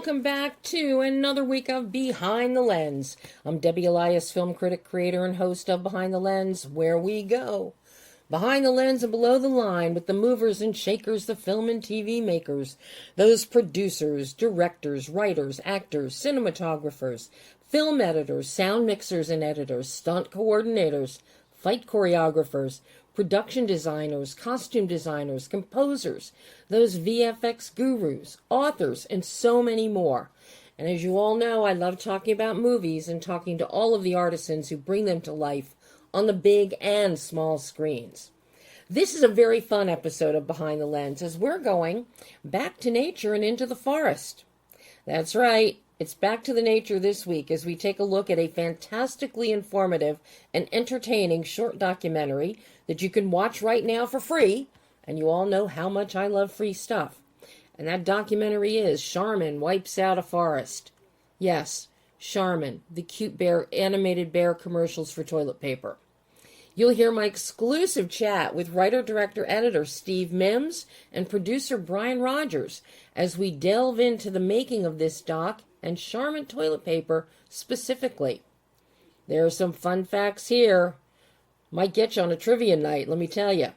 welcome back to another week of Behind the Lens. I'm Debbie Elias, film critic, creator, and host of Behind the Lens, where we go behind the lens and below the line with the movers and shakers, the film and TV makers, those producers, directors, writers, actors, cinematographers, film editors, sound mixers and editors, stunt coordinators, fight choreographers, production designers, costume designers, composers, those VFX gurus, authors, and so many more. And as you all know, I love talking about movies and talking to all of the artisans who bring them to life on the big and small screens. This is a very fun episode of Behind the Lens as we're going back to nature and into the forest. That's right. It's back to the nature this week as we take a look at a fantastically informative and entertaining short documentary that you can watch right now for free. And you all know how much I love free stuff. And that documentary is Charmin Wipes Out a Forest. Yes, Charmin, the cute bear, animated bear commercials for toilet paper. You'll hear my exclusive chat with writer, director, editor STEVE MIMS and producer BRIAN RODGERS as we delve into the making of this doc and Charmin toilet paper specifically. There are some fun facts here. Might get you on a trivia night, let me tell you.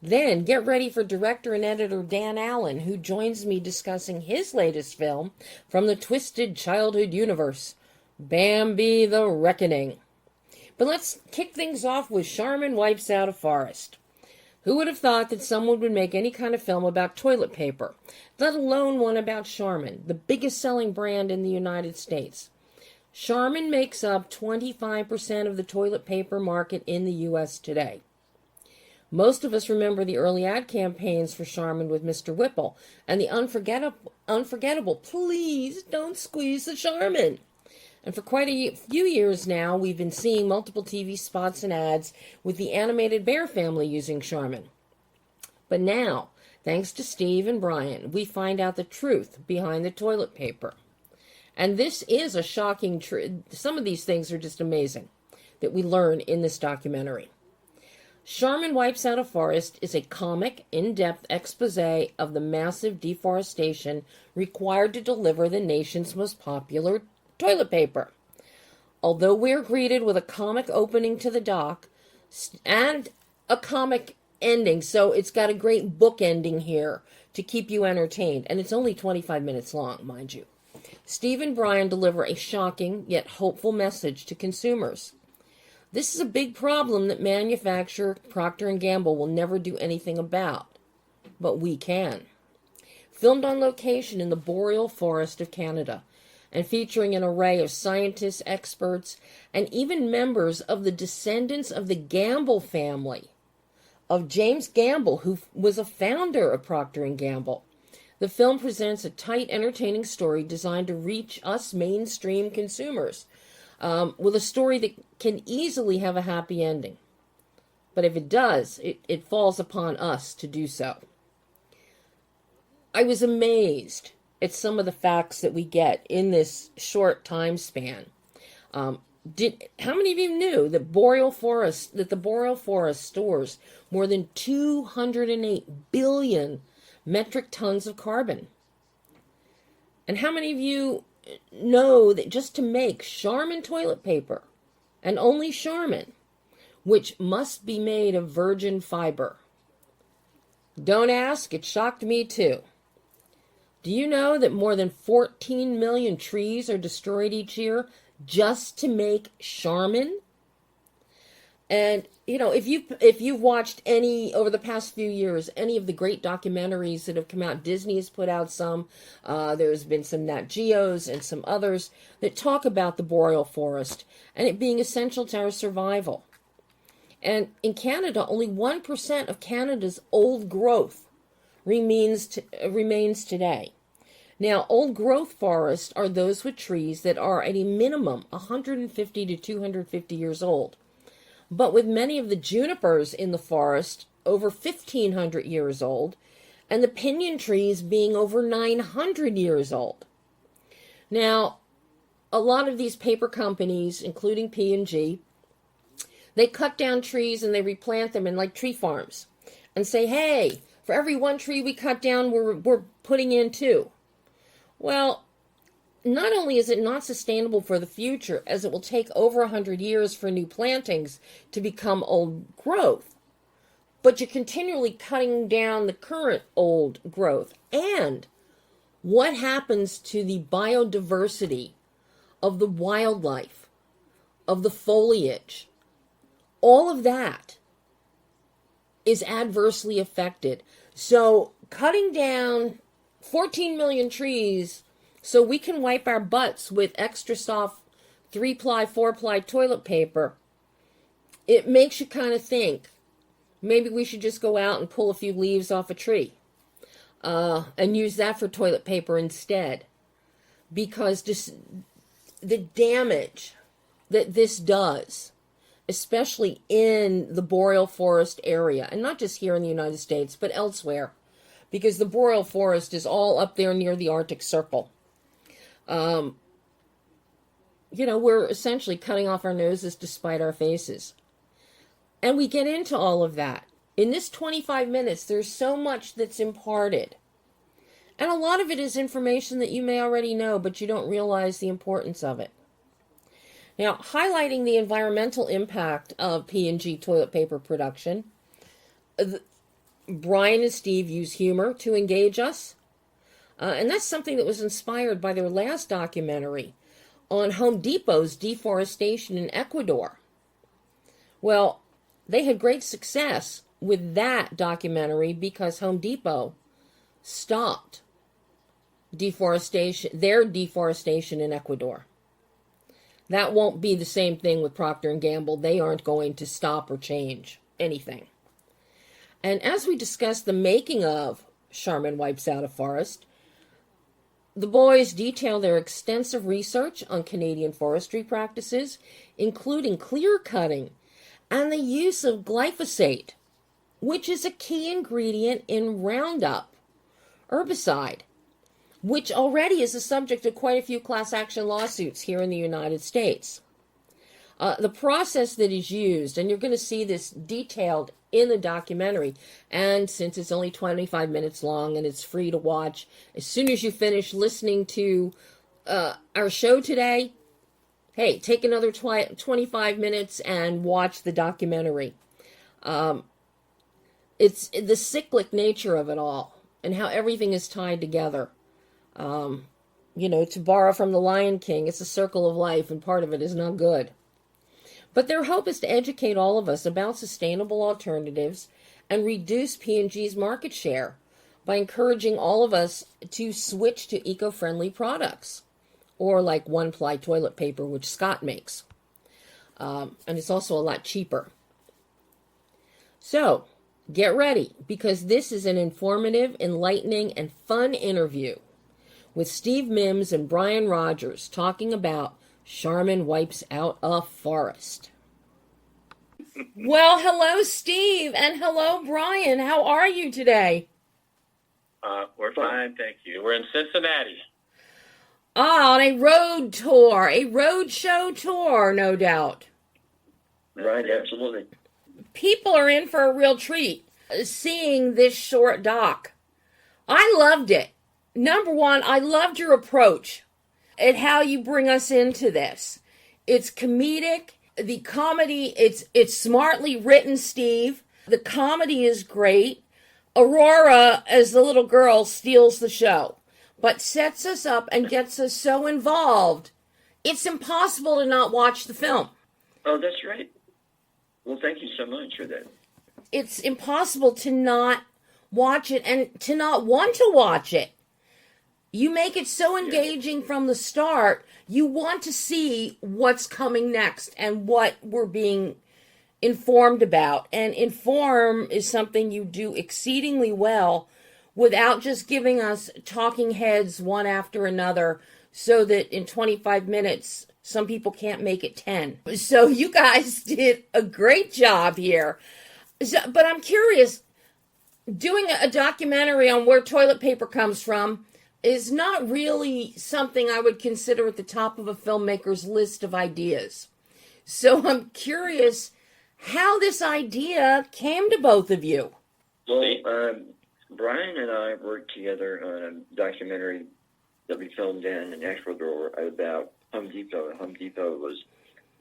Then get ready for director and editor Dan Allen, who joins me discussing his latest film from the twisted childhood universe, BAMBI the Reckoning. But let's kick things off with Charmin Wipes Out a Forest. Who would have thought that someone would make any kind of film about toilet paper, let alone one about Charmin, the biggest selling brand in the United States? Charmin makes up 25% of the toilet paper market in the U.S. today. Most of us remember the early ad campaigns for Charmin with Mr. Whipple and the unforgettable, please don't squeeze the Charmin. And for quite a few years now, we've been seeing multiple TV spots and ads with the animated bear family using Charmin. But now, thanks to Steve and Brian, we find out the truth behind the toilet paper. And this is a shocking truth. Some of these things are just amazing that we learn in this documentary. Charmin Wipes Out a Forest is a comic, in-depth expose of the massive deforestation required to deliver the nation's most popular toilet paper. Although we're greeted with a comic opening to the doc and a comic ending, so it's got a great book ending here to keep you entertained, and it's only 25 minutes long, mind you. Steve and Brian deliver a shocking yet hopeful message to consumers. This is a big problem that manufacturer Procter & Gamble will never do anything about, but we can. Filmed on location in the boreal forest of Canada, and featuring an array of scientists, experts, and even members of the descendants of the Gamble family, of James Gamble, who was a founder of Procter & Gamble. The film presents a tight, entertaining story designed to reach us mainstream consumers, with a story that can easily have a happy ending. But if it does, it falls upon us to do so. I was amazed at some of the facts that we get in this short time span. How many of you knew that the boreal forest stores more than 208 billion metric tons of carbon? And how many of you know that just to make Charmin toilet paper, and only Charmin, which must be made of virgin fiber? Don't ask, it shocked me too. Do you know that more than 14 million trees are destroyed each year just to make Charmin? And, you know, if you've watched any, over the past few years, any of the great documentaries that have come out, Disney has put out some, there's been some Nat Geos and some others that talk about the boreal forest and it being essential to our survival. And in Canada, only 1% of Canada's old growth remains today. Now, old growth forests are those with trees that are at a minimum 150 to 250 years old. But with many of the junipers in the forest over 1,500 years old, and the pinyon trees being over 900 years old. Now, a lot of these paper companies, including P&G, they cut down trees and they replant them in like tree farms and say, hey, for every one tree we cut down, we're putting in two. Well, not only is it not sustainable for the future, as it will take over 100 years for new plantings to become old growth, but you're continually cutting down the current old growth. And what happens to the biodiversity of the wildlife, of the foliage? All of that is adversely affected. So cutting down 14 million trees so we can wipe our butts with extra soft 3-ply, 4-ply toilet paper, it makes you kind of think, maybe we should just go out and pull a few leaves off a tree and use that for toilet paper instead. Because the damage that this does, especially in the boreal forest area, and not just here in the United States, but elsewhere, because the boreal forest is all up there near the Arctic Circle. We're essentially cutting off our noses to spite our faces. And we get into all of that. In this 25 minutes, there's so much that's imparted. And a lot of it is information that you may already know, but you don't realize the importance of it. Now, highlighting the environmental impact of P&G toilet paper production, Brian and Steve use humor to engage us. And that's something that was inspired by their last documentary on Home Depot's deforestation in Ecuador. Well, they had great success with that documentary because Home Depot stopped their deforestation in Ecuador. That won't be the same thing with Procter & Gamble. They aren't going to stop or change anything. And as we discuss the making of Charmin Wipes Out a Forest, the boys detail their extensive research on Canadian forestry practices, including clear cutting and the use of glyphosate, which is a key ingredient in Roundup herbicide, which already is the subject of quite a few class action lawsuits here in the United States. The process that is used, and you're going to see this detailed in the documentary, and since it's only 25 minutes long and it's free to watch, as soon as you finish listening to our show today, hey, take another 25 minutes and watch the documentary. It's the cyclic nature of it all and how everything is tied together. To borrow from the Lion King, it's a circle of life, and part of it is not good. But their hope is to educate all of us about sustainable alternatives and reduce P&G's market share by encouraging all of us to switch to eco-friendly products, or like one-ply toilet paper, which Scott makes. And it's also a lot cheaper. So, get ready, because this is an informative, enlightening, and fun interview with Steve Mims and BRIAN RODGERS talking about Charmin Wipes Out a Forest. Well, hello, Steve, and hello, Brian. How are you today? We're fine, thank you. We're in Cincinnati. On a road tour, a road show tour, no doubt. Right, absolutely. People are in for a real treat seeing this short doc. I loved it. Number one, I loved your approach at how you bring us into this. It's comedic. The comedy, it's smartly written, Steve. The comedy is great. Aurora, as the little girl, steals the show, but sets us up and gets us so involved, it's impossible to not watch the film. Oh, that's right. Well, thank you so much for that. It's impossible to not watch it and to not want to watch it. You make it so engaging from the start. You want to see what's coming next and what we're being informed about. And inform is something you do exceedingly well without just giving us talking heads one after another so that in 25 minutes, some people can't make it 10. So you guys did a great job here. But I'm curious, doing a documentary on where toilet paper comes from is not really something I would consider at the top of a filmmaker's list of ideas. So I'm curious how this idea came to both of you. Well, Brian and I worked together on a documentary that we filmed in Ecuador about Home Depot. And Home Depot was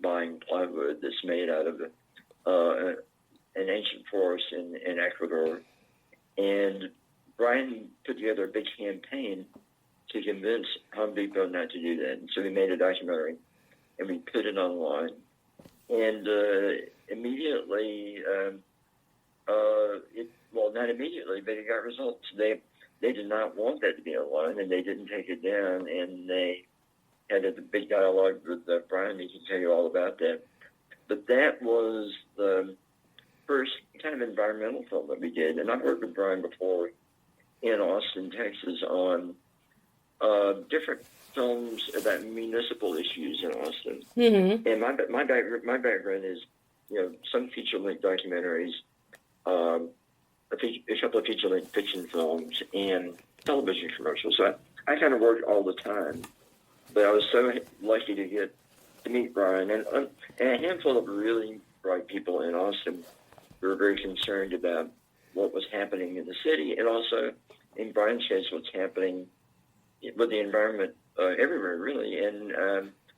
buying plywood that's made out of an ancient forest in Ecuador. And Brian put together a big campaign to convince Home Depot not to do that. And so we made a documentary, and we put it online. And immediately, not immediately, but it got results. They did not want that to be online, and they didn't take it down. And they had a big dialogue with Brian. He can tell you all about that. But that was the first kind of environmental film that we did. And I've worked with Brian before in Austin, Texas, on different films about municipal issues in Austin. Mm-hmm. And my background is, some feature-length documentaries, a couple of feature-length fiction films, and television commercials. So I kind of worked all the time. But I was so lucky to get to meet Brian and a handful of really bright people in Austin who were very concerned about what was happening in the city, and also, in Brian's case, what's happening with the environment everywhere, really. And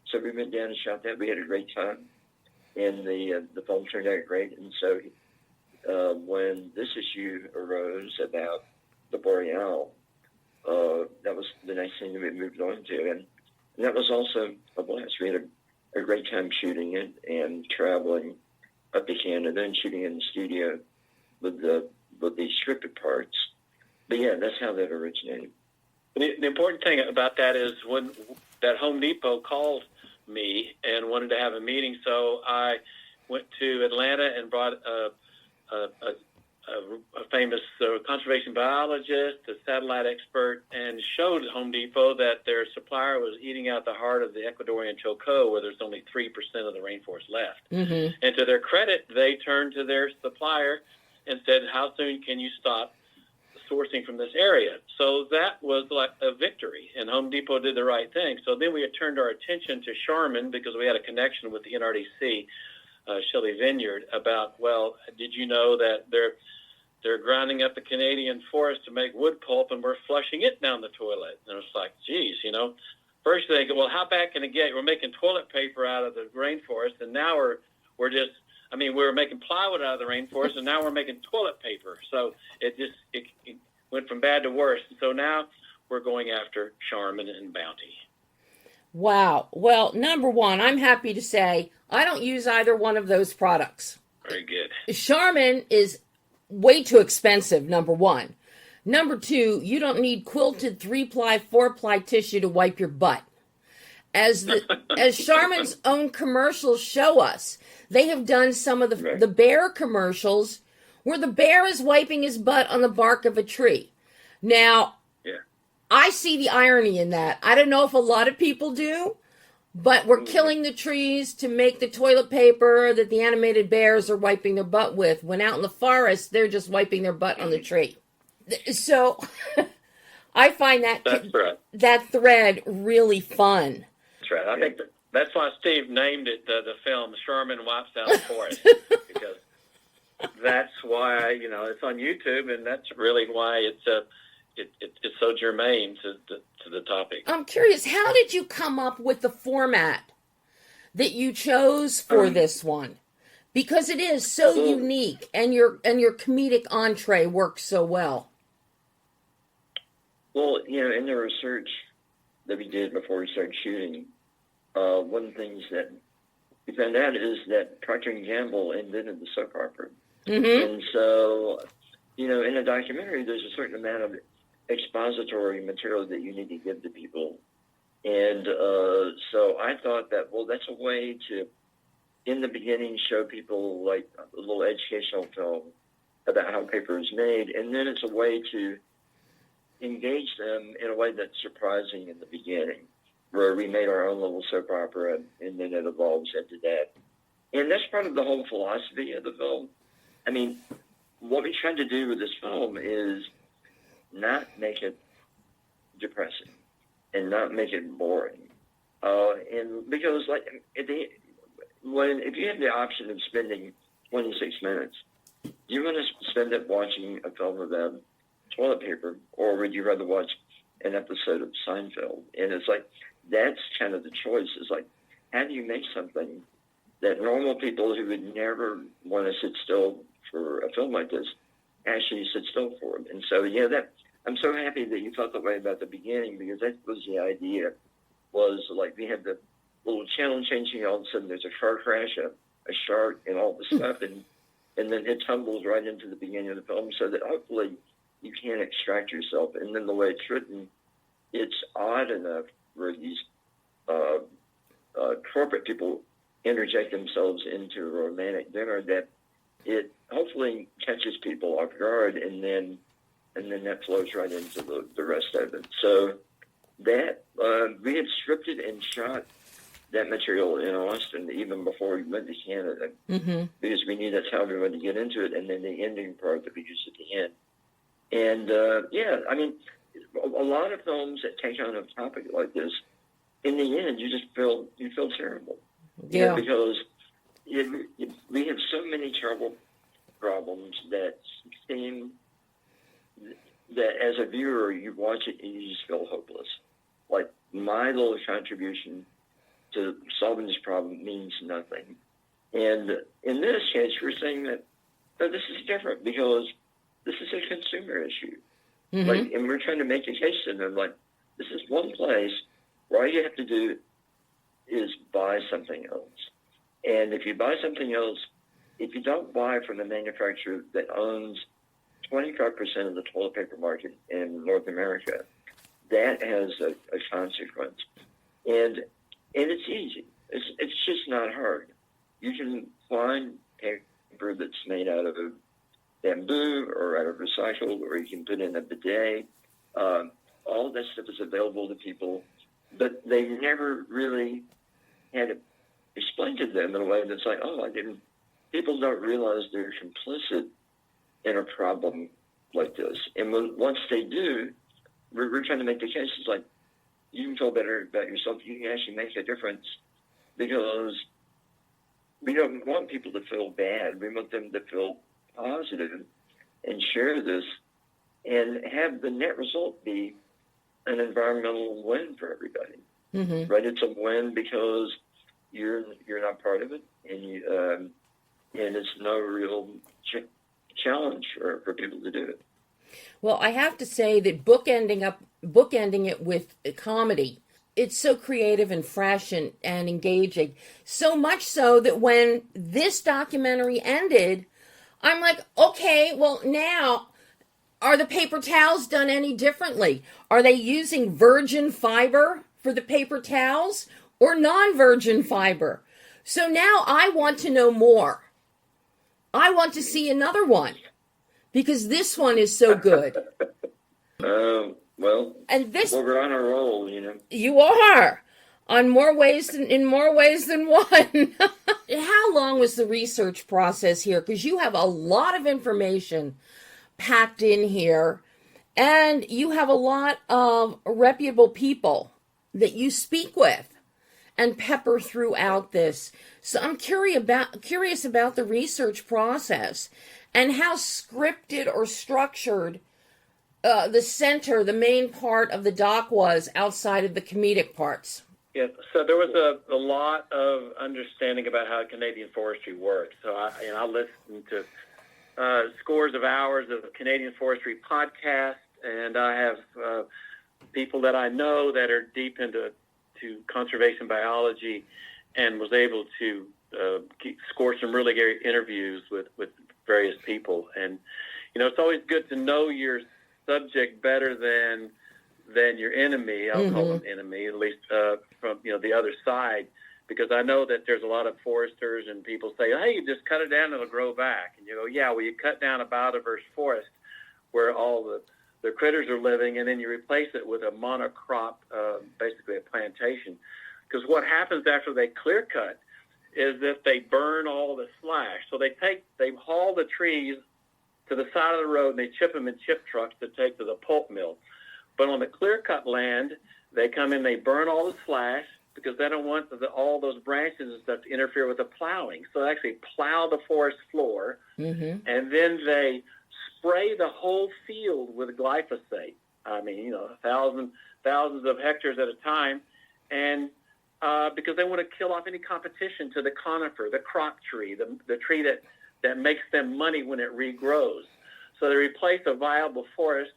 so we went down and shot that. We had a great time, and the film turned out great. And so when this issue arose about the Boreal, that was the next thing that we moved on to. And that was also a blast. We had a great time shooting it and traveling up to Canada and shooting in the studio with the scripted parts. But yeah, that's how that originated. The important thing about that is when that Home Depot called me and wanted to have a meeting, so I went to Atlanta and brought a famous conservation biologist, a satellite expert, and showed Home Depot that their supplier was eating out the heart of the Ecuadorian Chocó, where there's only 3% of the rainforest left. Mm-hmm. And to their credit, they turned to their supplier and said, how soon can you stop sourcing from this area? So that was like a victory, and Home Depot did the right thing. So then we had turned our attention to Charmin because we had a connection with the NRDC, Shelley Vineyard, about, well, did you know that they're grinding up the Canadian forest to make wood pulp, and we're flushing it down the toilet? And it's like, geez, first they go, well, how bad can it get? We're making toilet paper out of the rainforest, and now we're just, we were making plywood out of the rainforest, and now we're making toilet paper. So it went from bad to worse. So now we're going after Charmin and Bounty. Wow. Well, number one, I'm happy to say I don't use either one of those products. Very good. Charmin is way too expensive, number one. Number two, you don't need quilted 3-ply, 4-ply tissue to wipe your butt. As Charmin's own commercials show us, they have done some of the bear commercials where the bear is wiping his butt on the bark of a tree. Now, I see the irony in that. I don't know if a lot of people do, but we're killing the trees to make the toilet paper that the animated bears are wiping their butt with, when out in the forest, they're just wiping their butt on the tree. So I find that thread really fun. That's right. I think that's why Steve named it the film Charmin Wipes Out the Forest, because that's why, it's on YouTube, and that's really why it's so germane to the topic. I'm curious, how did you come up with the format that you chose for this one? Because it is so unique, and your comedic entree works so well. Well, in the research that we did before we started shooting, one of the things that we found out is that Procter & Gamble invented the soap opera. Mm-hmm. And so, in a documentary, there's a certain amount of expository material that you need to give to people. And so I thought that, that's a way to, in the beginning, show people like a little educational film about how paper is made. And then it's a way to engage them in a way that's surprising in the beginning, where we made our own little soap opera, and then it evolves into that. And that's part of the whole philosophy of the film. What we tried to do with this film is not make it depressing and not make it boring. And because, if you have the option of spending 26 minutes, do you want to spend it watching a film about toilet paper, or would you rather watch an episode of Seinfeld. And it's like, that's kind of the choice. It's like, how do you make something that normal people who would never want to sit still for a film like this actually sit still for it? And so, yeah, I'm so happy that you felt that way about the beginning, because that was the idea, was like we had the little channel changing, all of a sudden there's a car crash, a shark, and all this stuff, and then it tumbles right into the beginning of the film, so that hopefully you can't extract yourself. And then the way it's written, it's odd enough where these corporate people interject themselves into a romantic dinner that it hopefully catches people off guard, and then that flows right into the rest of it. So that we had scripted and shot that material in Austin even before we went to Canada, because we knew that's how we wanted to get into it, and then the ending part that we used at the end. And yeah, I mean, a lot of films that take on a topic like this, in the end, you feel terrible. Yeah, because we have so many terrible problems that seem that as a viewer, you watch it and you just feel hopeless. Like, my little contribution to solving this problem means nothing. And in this case, we're saying that, no, this is different, because this is a consumer issue. Like, and we're trying to make a case to them, like, this is one place where all you have to do is buy something else. And if you buy something else, if you don't buy from the manufacturer that owns 25% of the toilet paper market in North America, that has a consequence. And it's easy. It's just not hard. You can find paper that's made out of a bamboo or out of recycled, or you can put in a bidet. All that stuff is available to people, but they never really had it explained to them in a way that's like, oh, I didn't. People don't realize they're complicit in a problem like this. And once they do, we're trying to make the case. It's like, you can feel better about yourself. You can actually make a difference, because we don't want people to feel bad. We want them to feel positive and share this and have the net result be an environmental win for everybody. Right? It's a win because you're not part of it, and it's no real challenge for people to do it. Well, I have to say that bookending it with comedy, it's so creative and fresh and engaging. So much so that when this documentary ended, I'm like, okay, well, now, are the paper towels done any differently? Are they using virgin fiber for the paper towels or non-virgin fiber? So now I want to know more. I want to see another one, because this one is so good. Well, and this, well, we're on a roll, you know. You are, in more ways than one. How long was the research process here? Because you have a lot of information packed in here, and you have a lot of reputable people that you speak with and pepper throughout this. So I'm curious about the research process and how scripted or structured the main part of the doc was outside of the comedic parts. Yeah, so there was a lot of understanding about how Canadian forestry works. So I listened to scores of hours of Canadian forestry podcasts, and I have people that I know that are deep into conservation biology, and was able to score some really great interviews with various people. And it's always good to know your subject better than your enemy. I'll call them enemy, at least from the other side, because I know that there's a lot of foresters and people say, hey, you just cut it down and it'll grow back. And you go, yeah, well, you cut down a biodiverse forest where all the critters are living, and then you replace it with a monocrop, basically a plantation. Because what happens after they clear cut is that they burn all the slash. So they haul the trees to the side of the road, and they chip them in chip trucks to take to the pulp mill. But on the clear-cut land, they come in, they burn all the slash, because they don't want all those branches and stuff to interfere with the plowing. So they actually plow the forest floor, and then they spray the whole field with glyphosate. I mean, thousands of hectares at a time, and because they want to kill off any competition to the conifer, the crop tree, the tree that makes them money when it regrows. So they replace a viable forest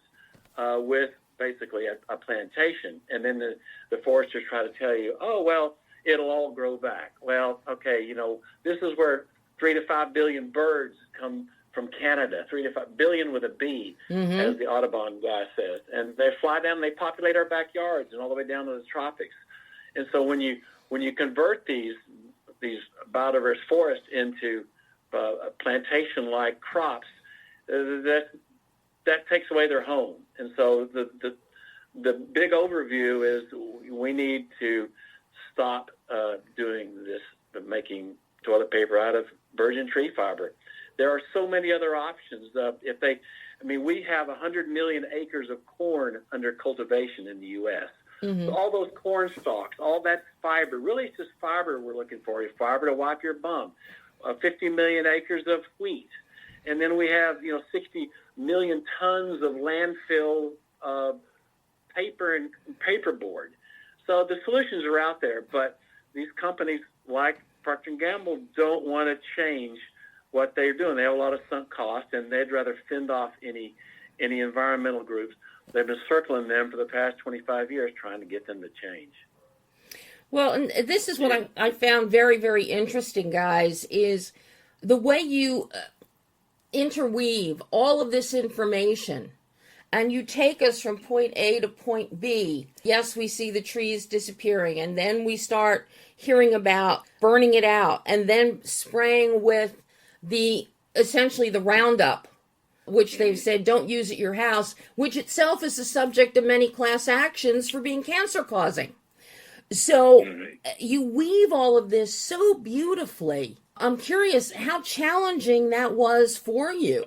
with basically a plantation, and then the foresters try to tell you, oh, well, it'll all grow back. Well, okay, this is where 3 to 5 billion birds come from Canada, 3 to 5 billion with a B, as the Audubon guy says. And they fly down and they populate our backyards and all the way down to the tropics. And so when you convert these biodiverse forests into plantation-like crops, that takes away their home. And so the big overview is we need to stop doing this, making toilet paper out of virgin tree fiber. There are so many other options. We have 100 million acres of corn under cultivation in the U.S. So all those corn stalks, all that fiber, really it's just fiber we're looking for, fiber to wipe your bum. 50 million acres of wheat. And then we have, 60 million tons of landfill paper and paperboard. So the solutions are out there, but these companies like Procter & Gamble don't want to change what they're doing. They have a lot of sunk cost, and they'd rather fend off any environmental groups. They've been circling them for the past 25 years trying to get them to change. Well, and this is what I found very, very interesting, guys, is the way you interweave all of this information and you take us from point A to point B. Yes, we see the trees disappearing, and then we start hearing about burning it out and then spraying with essentially the Roundup, which they've said don't use at your house, which itself is the subject of many class actions for being cancer-causing. So you weave all of this so beautifully. I'm curious how challenging that was for you.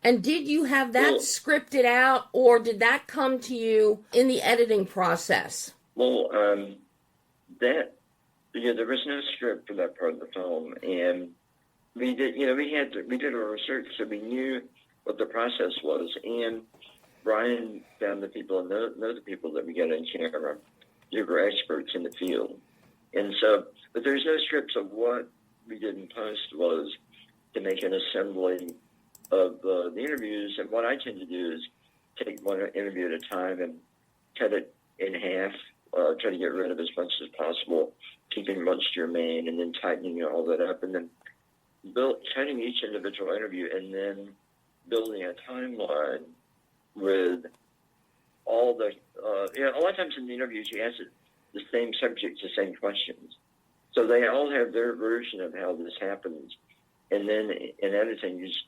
And did you have that scripted out, or did that come to you in the editing process? Well, there was no script for that part of the film, and we did our research, so we knew what the process was. And Brian found the people and know the people that we got in camera. You were experts in the field. And so, but there's no scripts of what we did in post was to make an assembly of the interviews. And what I tend to do is take one interview at a time and cut it in half, try to get rid of as much as possible, keeping much germane, and then tightening all that up, and then cutting each individual interview, and then building a timeline with all the, a lot of times in the interviews you answer the same subjects, the same questions. So they all have their version of how this happens. And then in editing, you just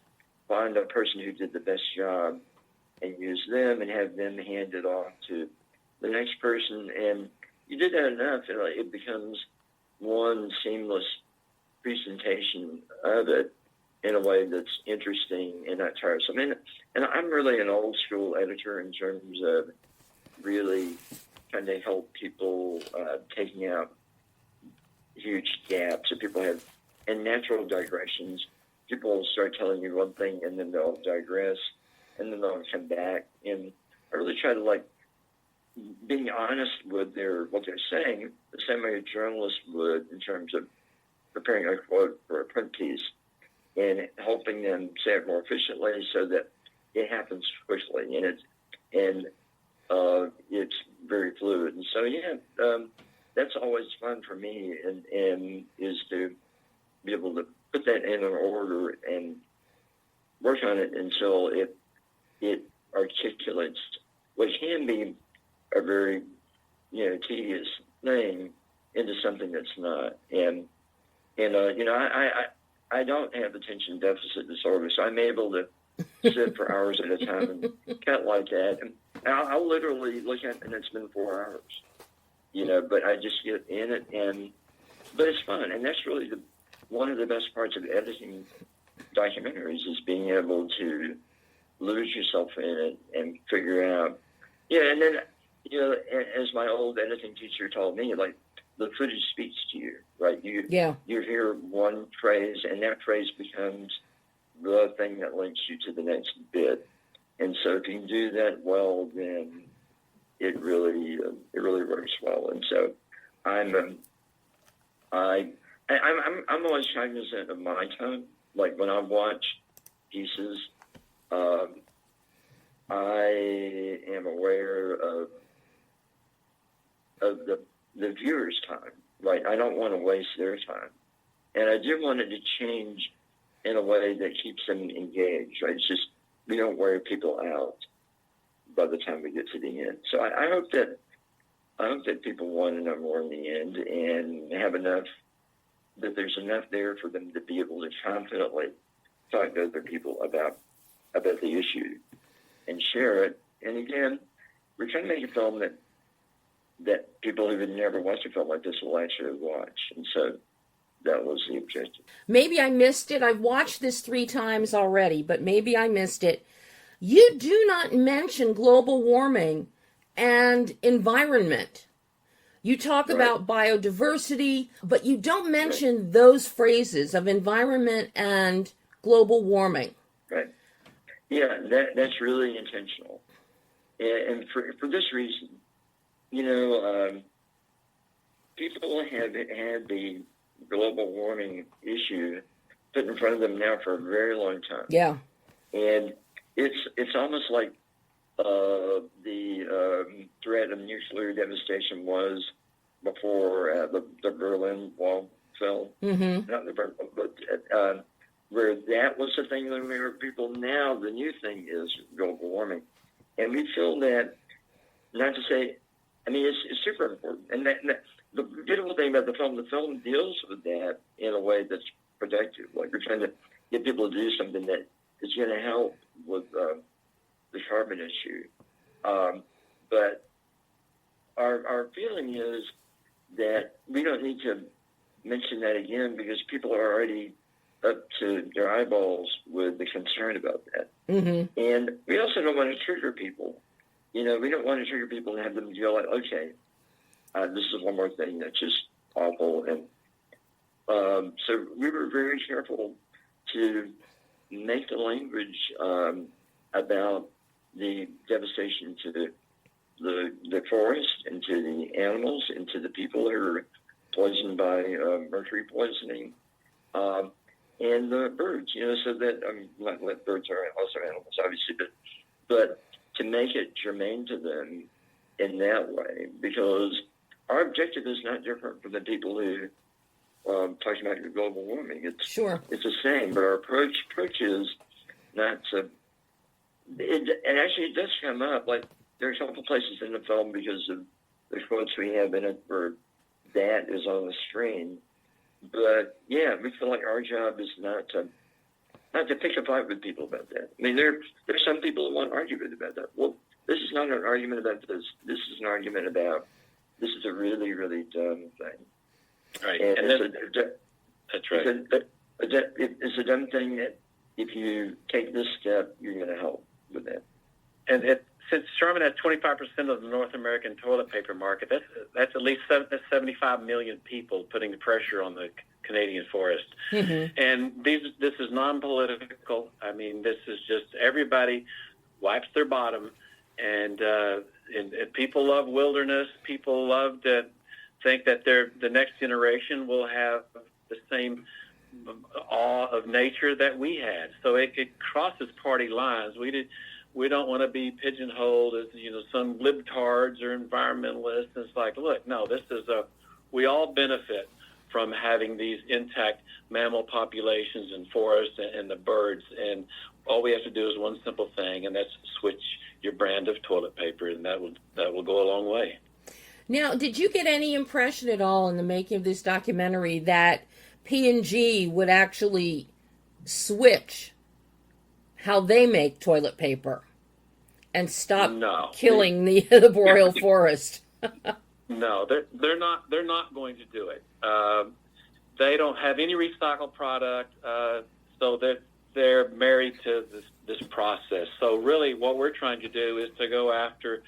find a person who did the best job and use them and have them hand it off to the next person. And you did that enough, and it becomes one seamless presentation of it in a way that's interesting and not tiresome. And I'm really an old school editor in terms of really trying to help people taking out huge gaps that people have, and natural digressions. People will start telling you one thing, and then they'll digress, and then they'll come back. And I really try to being honest with what they're saying, the same way a journalist would in terms of preparing a quote for a print piece, and helping them say it more efficiently so that it happens quickly, and it's very fluid. And so that's always fun for me, and is to be able to put that in an order and work on it until it articulates what can be a very tedious thing into something that's not. And I don't have attention deficit disorder, so I'm able to sit for hours at a time and cut like that. And I'll literally look at it, and it's been 4 hours, but I just get in it, but it's fun. And that's really one of the best parts of editing documentaries is being able to lose yourself in it and figure out. Yeah, and then, as my old editing teacher told me, the footage speaks to you, right? You hear one phrase, and that phrase becomes the thing that links you to the next bit. And so if you can do that well, then it really works well. And so I'm always cognizant of my tone. Like when I watch pieces, I am aware of the viewer's time. Right, I don't want to waste their time, and I do want it to change in a way that keeps them engaged. Right, it's just we don't wear people out by the time we get to the end. So I hope that people want to know more in the end and have enough, that there's enough there for them to be able to confidently talk to other people about the issue and share it. And again, we're trying to make a film that people who have never watched a film like this will actually watch. And so that was the objective. Maybe I missed it. I've watched this 3 times already, but maybe I missed it. You do not mention global warming and environment. You talk about biodiversity, but you don't mention those phrases of environment and global warming. Right. Yeah, that's really intentional. And for this reason, people have had the global warming issue put in front of them now for a very long time. Yeah. And it's almost like the threat of nuclear devastation was before the Berlin Wall fell. Mm-hmm. Not the Berlin, but where that was the thing that we were people. Now the new thing is global warming, and we feel that. Not to say, I mean, it's super important, and the beautiful thing about the film deals with that in a way that's productive. Like we're trying to get people to do something that is going to help with the carbon issue. But our feeling is that we don't need to mention that again because people are already up to their eyeballs with the concern about that. Mm-hmm. And we also don't want to trigger people. We don't want to trigger people and have them feel like, okay, this is one more thing that's just awful. And so we were very careful to make the language about the devastation to the forest and to the animals and to the people who are poisoned by mercury poisoning and the birds, so that, not birds are also animals, obviously, but to make it germane to them in that way, because our objective is not different from the people who talking about global warming. It's the same, but our approach is not to. And actually, it does come up. Like there are a couple places in the film because of the quotes we have in it where that is on the screen. But yeah, we feel like our job is not to pick a fight with people about that. I mean, there's some people that want to argue with about that. Well, this is not an argument about this. This is an argument about this is a really, really dumb thing. Right. And that's right. It's a dumb thing that if you take this step, you're going to help with that. And since Charmin has 25% of the North American toilet paper market, that's at least 75 million people putting the pressure on the Canadian forest. Mm-hmm. And this is non-political. I mean, this is just everybody wipes their bottom, and people love wilderness. People love to think that the next generation will have the same awe of nature that we had. So it crosses party lines. We don't want to be pigeonholed as some libtards or environmentalists. It's like, look, no, we all benefit from having these intact mammal populations and forests and the birds. And all we have to do is one simple thing, and that's switch your brand of toilet paper, and that will go a long way. Now, did you get any impression at all in the making of this documentary that P&G would actually switch how they make toilet paper and stop killing the boreal forest? No, they're not going to do it. They don't have any recycled product, so they're married to this process. So really, what we're trying to do is to go after,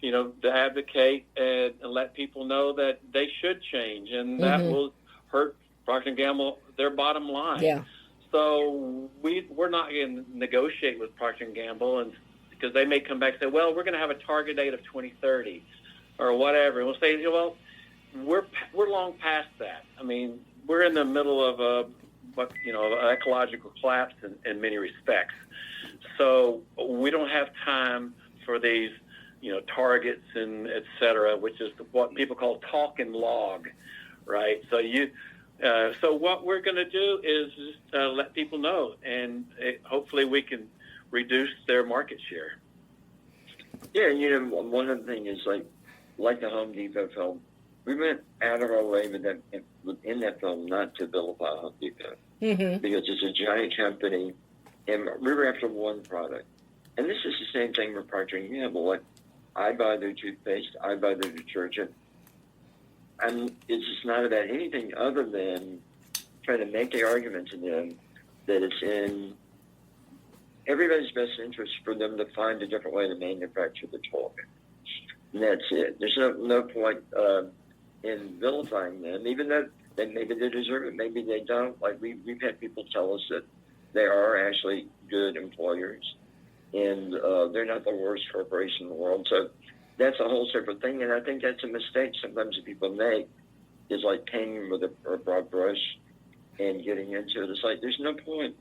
to advocate and let people know that they should change, and that will hurt Procter & Gamble, their bottom line. Yeah. So we're not going to negotiate with Procter & Gamble and because they may come back and say, well, we're going to have a target date of 2030 or whatever. And we'll say, well, we're long past that. I mean, we're in the middle of an ecological collapse in many respects. So we don't have time for these, targets and et cetera, which is what people call talk and log, right? So what we're going to do is just let people know, and hopefully we can reduce their market share. Yeah, one of the things is like the Home Depot film, we went out of our way in that film not to vilify Home Depot because it's a giant company, and we were after one product. And this is the same thing with Procter & Gamble. Like, I buy their toothpaste, I buy their detergent, and it's just not about anything other than trying to make the argument to them that it's in everybody's best interest for them to find a different way to manufacture the toy. And that's it. There's no point in vilifying them, even though maybe they deserve it, maybe they don't. Like, we've had people tell us that they are actually good employers, and they're not the worst corporation in the world. So that's a whole separate thing, and I think that's a mistake sometimes that people make, is like painting with a broad brush and getting into it. It's like, there's no point.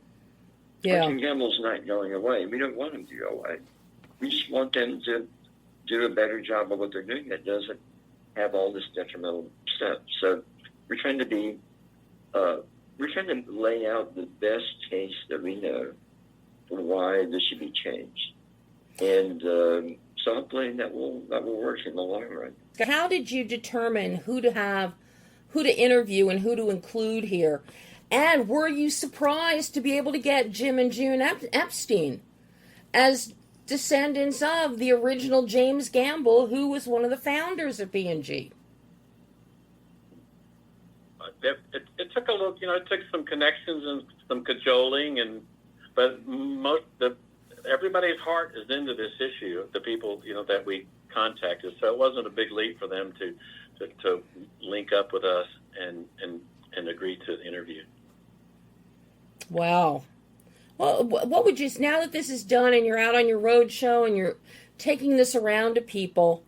Yeah. Procter & Gamble's not going away. We don't want them to go away. We just want them to do a better job of what they're doing that doesn't have all this detrimental stuff. So we're trying to lay out the best case that we know for why this should be changed. And so hopefully that will work in the long run. How did you determine who to interview and who to include here? And were you surprised to be able to get Jim and June Epstein as descendants of the original James Gamble, who was one of the founders of P&G? It took a little, it took some connections and some cajoling, but everybody's heart is into this issue. The people, that we contacted, so it wasn't a big leap for them to link up with us and agree to the interview. Wow. Well, what would you, now that this is done and you're out on your road show and you're taking this around to people,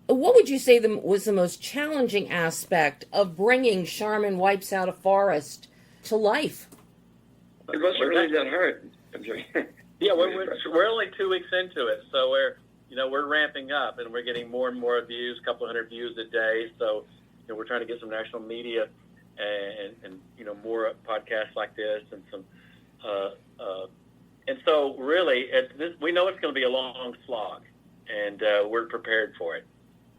what would you say was the most challenging aspect of bringing Charmin Wipes Out a Forest to life? It wasn't really that hard. I'm sorry. Yeah, we're only 2 weeks into it, so we're ramping up and we're getting more and more views, a couple hundred views a day. So we're trying to get some national media and more podcasts like this and some. And so really, we know it's going to be a long slog, and we're prepared for it.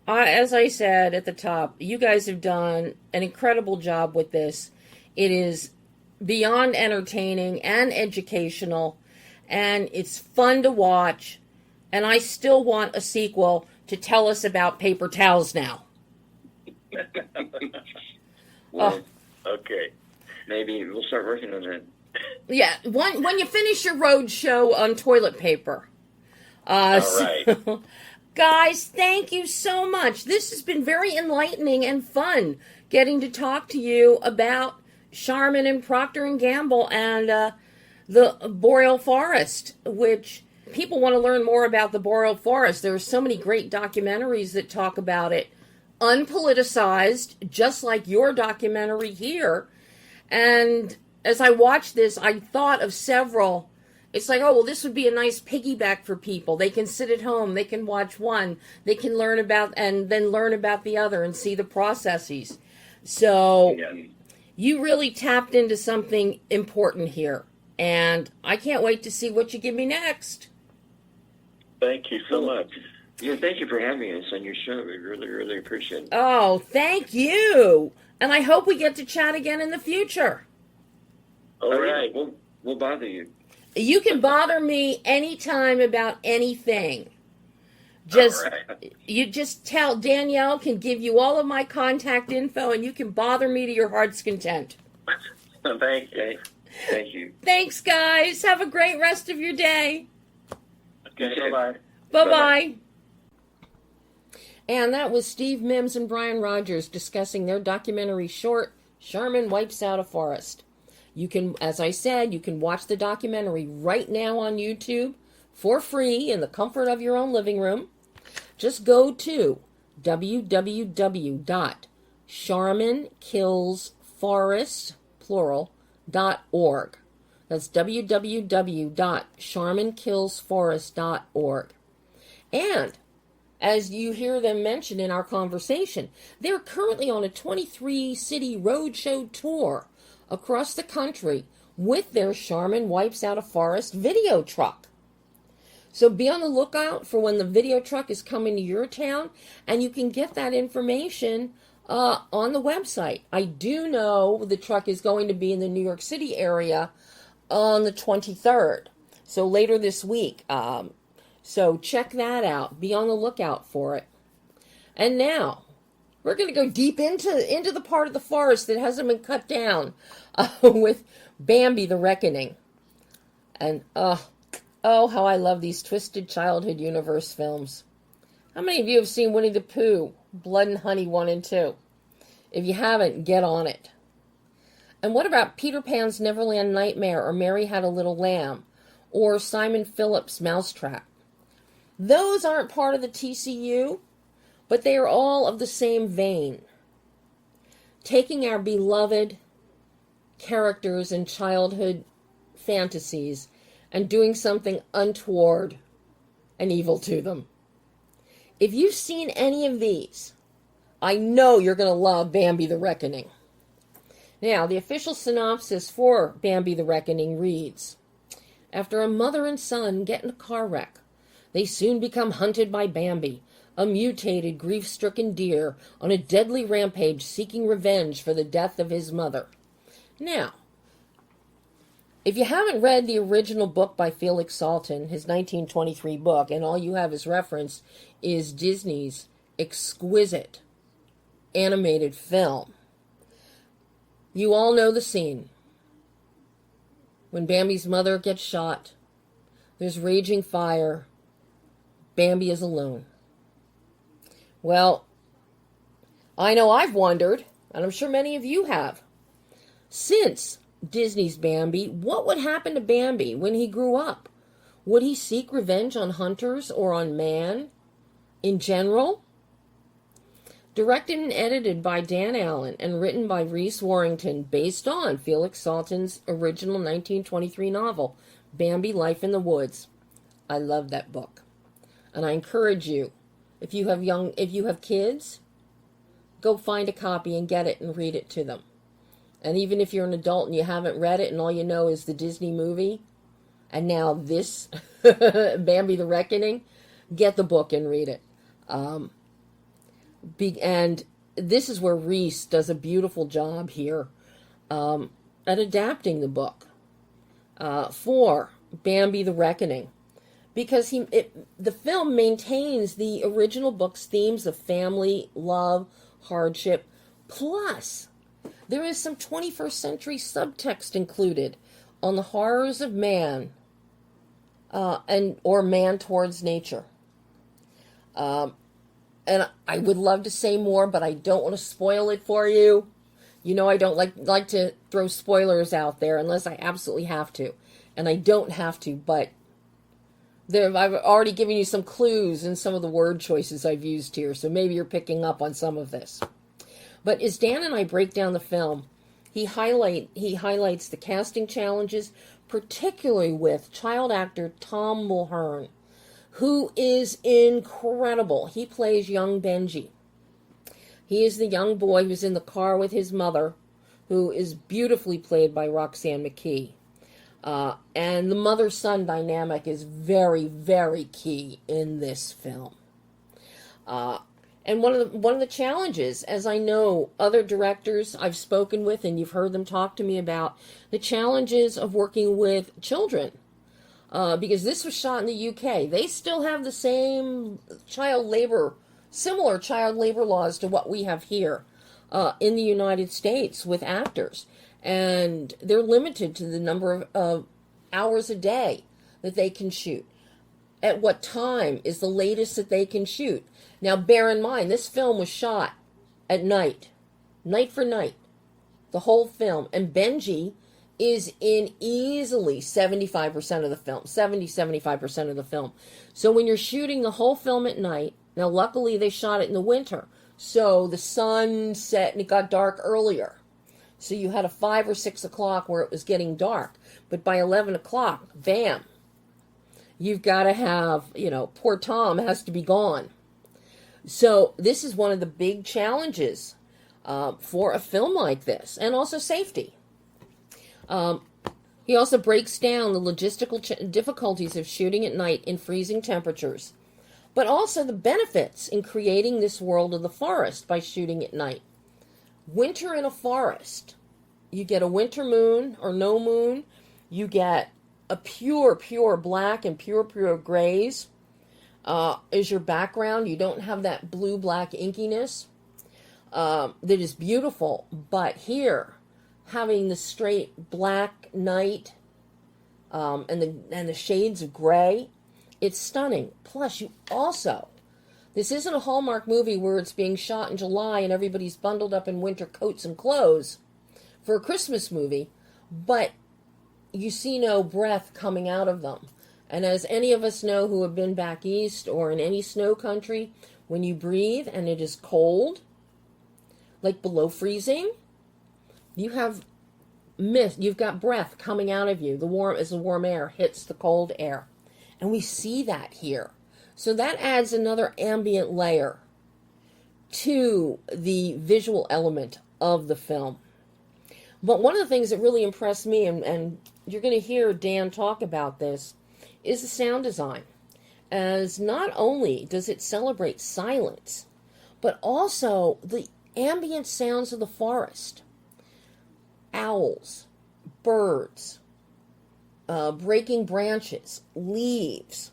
As I said at the top, you guys have done an incredible job with this. It is beyond entertaining and educational, and it's fun to watch. And I still want a sequel to tell us about paper towels now. Well, okay. Maybe we'll start working on that. Yeah, when you finish your road show on toilet paper. All right. So, guys, thank you so much. This has been very enlightening and fun getting to talk to you about Charmin and Procter & Gamble and the Boreal Forest, which people want to learn more about the Boreal Forest. There are so many great documentaries that talk about it, unpoliticized, just like your documentary here. And as I watched this, I thought of several. It's like, oh, well, this would be a nice piggyback for people. They can sit at home, they can watch one, they can learn about, and then learn about the other and see the processes. So you really tapped into something important here. And I can't wait to see what you give me next. Thank you so much. Yeah, thank you for having us on your show. We really, really appreciate it. Oh, thank you. And I hope we get to chat again in the future. All right. We'll bother you. You can bother me anytime about anything. Just right. You just tell Danielle can give you all of my contact info, and you can bother me to your heart's content. Thank you. Thank you. Thanks, guys. Have a great rest of your day. Okay. Bye-bye. Bye-bye. And that was Steve Mims and BRIAN RODGERS discussing their documentary short, Charmin Wipes Out a Forest. You can, as I said, you can watch the documentary right now on YouTube for free in the comfort of your own living room. Just go to www.charminkillsforest.org. That's www.charminkillsforest.org. And as you hear them mention in our conversation, they're currently on a 23-city roadshow tour across the country with their Charmin Wipes Out a Forest video truck. So be on the lookout for when the video truck is coming to your town, and you can get that information on the website. I do know the truck is going to be in the New York City area on the 23rd, so later this week. So check that out. Be on the lookout for it. And now, we're going to go deep into the part of the forest that hasn't been cut down with Bambi the Reckoning. And, oh, how I love these twisted childhood universe films. How many of you have seen Winnie the Pooh, Blood and Honey 1 and 2? If you haven't, get on it. And what about Peter Pan's Neverland Nightmare, or Mary Had a Little Lamb, or Simon Phillips' Mousetrap? Those aren't part of the TCU, but they are all of the same vein. Taking our beloved characters and childhood fantasies and doing something untoward and evil to them. If you've seen any of these, I know you're going to love Bambi the Reckoning. Now, the official synopsis for Bambi the Reckoning reads, after a mother and son get in a car wreck, they soon become hunted by Bambi, a mutated, grief-stricken deer on a deadly rampage seeking revenge for the death of his mother. Now, if you haven't read the original book by Felix Salten, his 1923 book, and all you have as reference is Disney's exquisite animated film, you all know the scene. When Bambi's mother gets shot, there's raging fire, Bambi is alone. Well, I know I've wondered, and I'm sure many of you have, since Disney's Bambi, what would happen to Bambi when he grew up? Would he seek revenge on hunters or on man in general? Directed and edited by Dan Allen and written by Rhys Warrington, based on Felix Salten's original 1923 novel, Bambi: Life in the Woods. I love that book. And I encourage you, if you have kids, go find a copy and get it and read it to them. And even if you're an adult and you haven't read it and all you know is the Disney movie, and now this, Bambi the Reckoning, get the book and read it. And this is where Rhys does a beautiful job here at adapting the book for Bambi the Reckoning. Because the film maintains the original book's themes of family, love, hardship, plus there is some 21st century subtext included on the horrors of man or man towards nature. And I would love to say more, but I don't want to spoil it for you. You know I don't like to throw spoilers out there unless I absolutely have to. And I don't have to, but I've already given you some clues in some of the word choices I've used here, so maybe you're picking up on some of this. But as Dan and I break down the film, he highlights the casting challenges, particularly with child actor Tom Mulhern, who is incredible. He plays young Benji. He is the young boy who's in the car with his mother, who is beautifully played by Roxanne McKee. And the mother-son dynamic is very, very key in this film. And one of the challenges, as I know other directors I've spoken with and you've heard them talk to me about, the challenges of working with children. Because this was shot in the UK. They still have the same similar child labor laws to what we have here in the United States with actors. And they're limited to the number of hours a day that they can shoot. At what time is the latest that they can shoot? Now, bear in mind, this film was shot at night for night, the whole film. And Benji is in easily 75% of the film, 75% of the film. So when you're shooting the whole film at night, now luckily they shot it in the winter, so the sun set and it got dark earlier. So you had a 5 or 6 o'clock where it was getting dark. But by 11 o'clock, bam, you've got to have, poor Tom has to be gone. So this is one of the big challenges for a film like this, and also safety. He also breaks down the logistical difficulties of shooting at night in freezing temperatures, but also the benefits in creating this world of the forest by shooting at night. Winter in a forest. You get a winter moon or no moon. You get a pure black and pure grays is your background. You don't have that blue-black inkiness that is beautiful. But here, having the straight black night and the shades of gray, it's stunning. Plus, this isn't a Hallmark movie where it's being shot in July and everybody's bundled up in winter coats and clothes for a Christmas movie, but you see no breath coming out of them. And as any of us know who have been back east or in any snow country, when you breathe and it is cold, like below freezing, you have mist, you've got breath coming out of you, as the warm air hits the cold air. And we see that here. So that adds another ambient layer to the visual element of the film. But one of the things that really impressed me, and you're going to hear Dan talk about this, is the sound design. As not only does it celebrate silence, but also the ambient sounds of the forest. Owls, birds, breaking branches, leaves,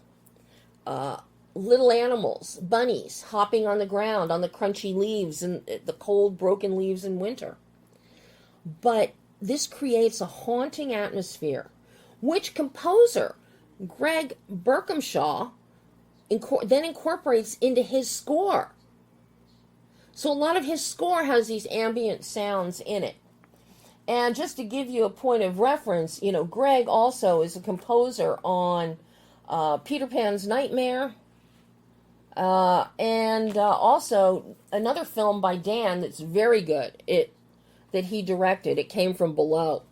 little animals, bunnies hopping on the ground on the crunchy leaves and the cold, broken leaves in winter. But this creates a haunting atmosphere, which composer Greg Berkhamshaw then incorporates into his score. So a lot of his score has these ambient sounds in it. And just to give you a point of reference, Greg also is a composer on Peter Pan's Nightmare, and also another film by Dan that's very good, that he directed. It Came From Below.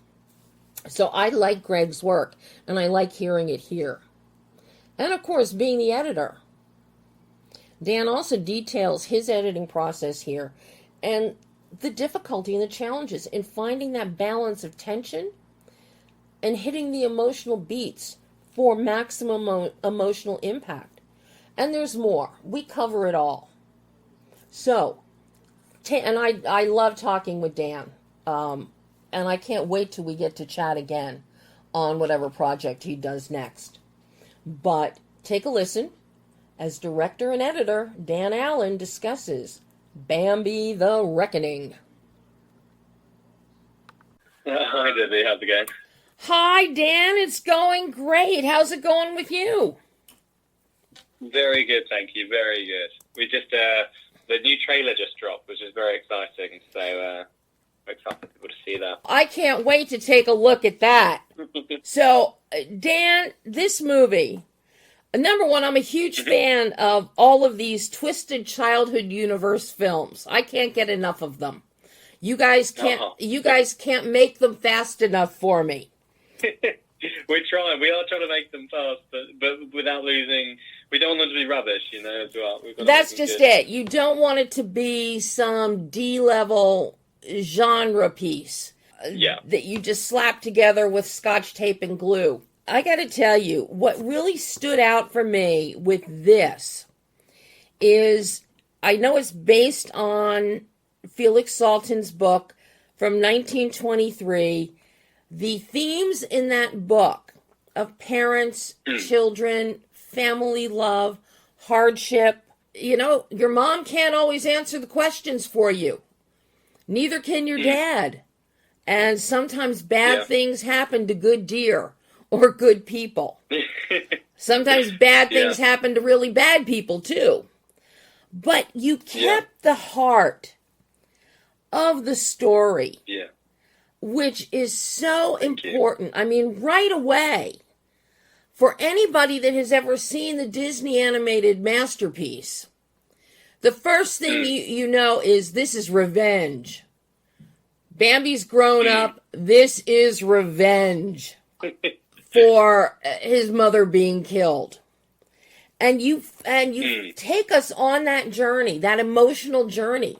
So I like Greg's work, and I like hearing it here. And of course, being the editor, Dan also details his editing process here, and the difficulty and the challenges in finding that balance of tension and hitting the emotional beats for maximum emotional impact. And there's more. We cover it all. So, and I love talking with Dan. And I can't wait till we get to chat again on whatever project he does next. But take a listen as director and editor Dan Allen discusses Bambi the Reckoning. Hi, Debbie. How's it going? Hi, Dan. It's going great. How's it going with you? Very good, thank you. Very good. We just, the new trailer just dropped, which is very exciting. So, we're excited for people to see that. I can't wait to take a look at that. So, Dan, this movie, number one, I'm a huge fan of all of these twisted childhood universe films. I can't get enough of them. You guys can't make them fast enough for me. We're trying. We are trying to make them fast, but without losing. We don't want them to be rubbish, as well. That's just it. You don't want it to be some D-level genre piece that you just slap together with Scotch tape and glue. I got to tell you, what really stood out for me with this is, I know it's based on Felix Salten's book from 1923. The themes in that book of parents, children, family love, hardship. Your mom can't always answer the questions for you. Neither can your dad. And sometimes bad things happen to good deer or good people. Sometimes bad things happen to really bad people too. But you kept the heart of the story. which is so important. I mean, right away, for anybody that has ever seen the Disney animated masterpiece, the first thing you know is this is revenge. Bambi's grown up. This is revenge for his mother being killed. And you take us on that journey, that emotional journey.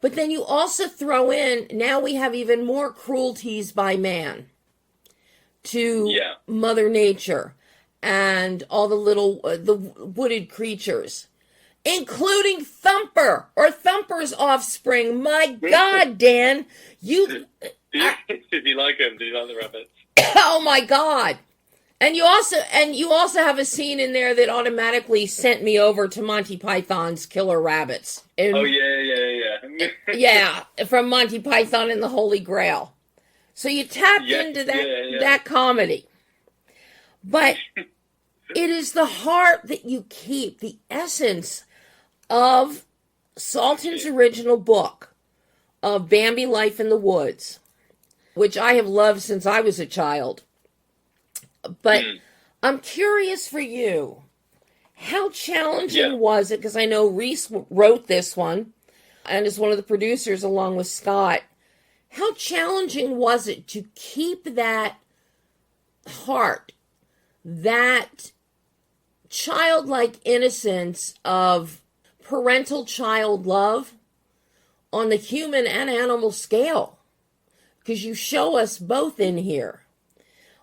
But then you also throw in, now we have even more cruelties by man to Mother Nature and all the little, the wooded creatures, including Thumper, or Thumper's offspring. My God, Dan, Did you like him? Did you like the rabbits? Oh my God. And you also have a scene in there that automatically sent me over to Monty Python's Killer Rabbits. And, yeah, from Monty Python and the Holy Grail. So you tapped into that comedy. But it is the heart that you keep, the essence of Salton's original book of Bambi Life in the Woods, which I have loved since I was a child. But I'm curious for you, how challenging was it? Because I know Reese wrote this one and is one of the producers along with Scott. How challenging was it to keep that heart, that childlike innocence of parental child love on the human and animal scale? Because you show us both in here.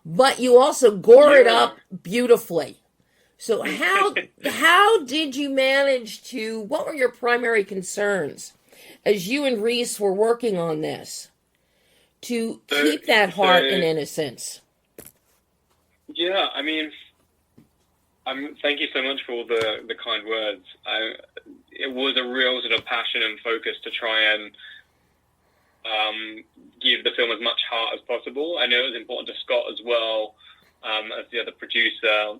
But you also gore it up beautifully. So how did you manage to, what were your primary concerns as you and Reese were working on this to keep that heart and innocence? Yeah, I mean, thank you so much for all the kind words. It was a real sort of passion and focus to try and give the film as much heart as possible. I know it was important to Scott as well, as the other producer,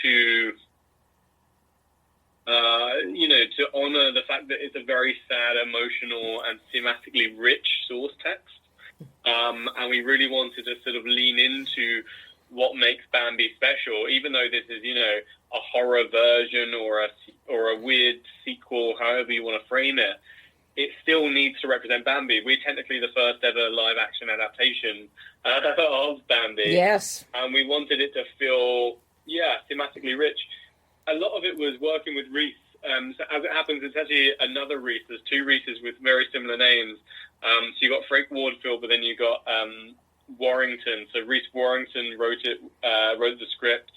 to to honor the fact that it's a very sad, emotional, and thematically rich source text. And we really wanted to sort of lean into what makes Bambi special, even though this is, a horror version or a weird sequel, however you want to frame it. It still needs to represent Bambi. We're technically the first ever live-action adaptation of Bambi. Yes. And we wanted it to feel, thematically rich. A lot of it was working with Reese. So as it happens, it's actually another Reese. There's two Reeses with very similar names. So you got Frank Wardfield, but then you got Warrington. So Reese Warrington wrote the script.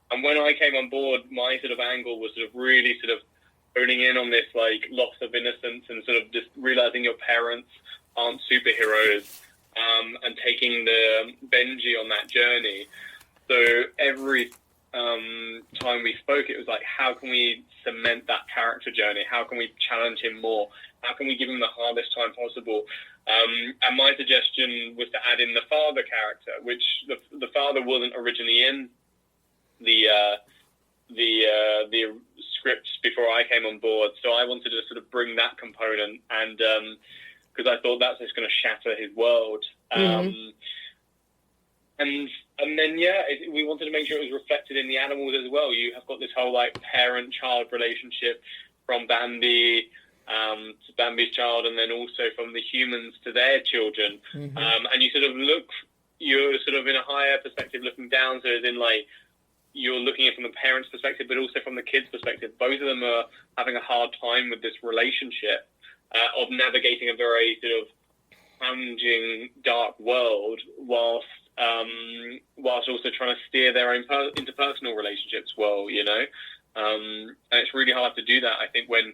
And when I came on board, my sort of angle was sort of really sort of honing in on this like loss of innocence and sort of just realizing your parents aren't superheroes, and taking the Benji on that journey. So every time we spoke, it was like, how can we cement that character journey? How can we challenge him more? How can we give him the hardest time possible? And my suggestion was to add in the father character, which the father wasn't originally in the scripts before I came on board. So I wanted to sort of bring that component, and because I thought that's just going to shatter his world. And then, we wanted to make sure it was reflected in the animals as well. You have got this whole like parent-child relationship from Bambi to Bambi's child, and then also from the humans to their children. And you're sort of in a higher perspective looking down, so as in like, you're looking at it from the parents' perspective, but also from the kids' perspective. Both of them are having a hard time with this relationship of navigating a very sort of challenging, dark world, whilst also trying to steer their own interpersonal relationships well, and it's really hard to do that. I think when,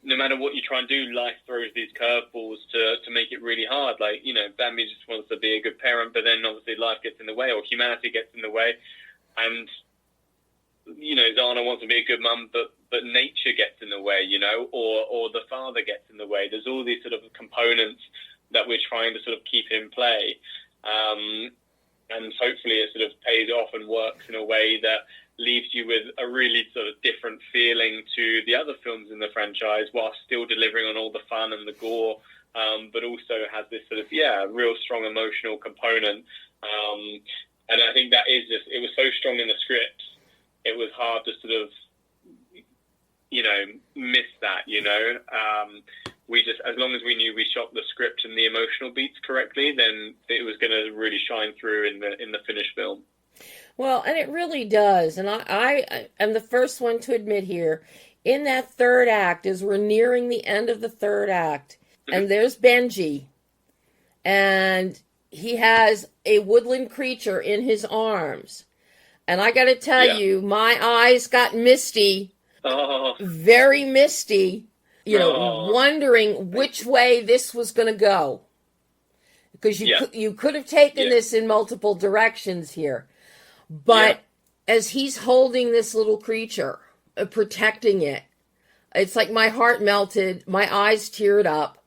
no matter what you try and do, life throws these curveballs to make it really hard. Like, Bambi just wants to be a good parent, but then obviously life gets in the way, or humanity gets in the way, and Zana wants to be a good mum, but nature gets in the way, or the father gets in the way. There's all these sort of components that we're trying to sort of keep in play. And hopefully it sort of pays off and works in a way that leaves you with a really sort of different feeling to the other films in the franchise, while still delivering on all the fun and the gore but also has this sort of, real strong emotional component. And I think that is just, it was so strong in the script, it was hard to sort of, miss that, we just, as long as we knew we shot the script and the emotional beats correctly, then it was going to really shine through in the finished film. Well, and it really does. And I am the first one to admit here, in that third act, as we're nearing the end of the third act, and there's Benji, and he has a woodland creature in his arms. And I got to tell you, my eyes got misty, very misty, wondering which way this was going to go. Because you could have taken this in multiple directions here. But as he's holding this little creature, protecting it, it's like my heart melted, my eyes teared up.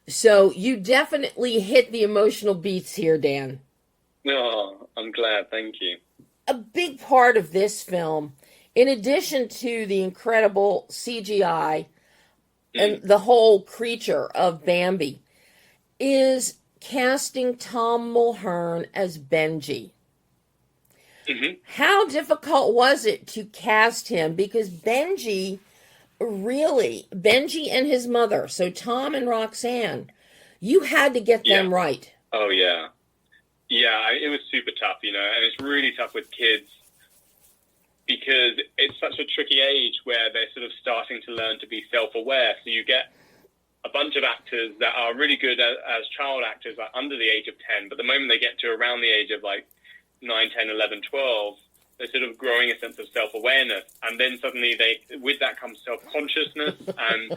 So you definitely hit the emotional beats here, Dan. Oh, I'm glad. Thank you. A big part of this film, in addition to the incredible CGI and the whole creature of Bambi, is casting Tom Mulhern as Benji. How difficult was it to cast him? Because Benji and his mother, so Tom and Roxanne, you had to get them right. Oh, yeah. Yeah, it was super tough, and it's really tough with kids because it's such a tricky age where they're sort of starting to learn to be self-aware. So you get a bunch of actors that are really good as child actors, like under the age of 10, but the moment they get to around the age of like 9, 10, 11, 12, they're sort of growing a sense of self-awareness. And then suddenly with that comes self-consciousness and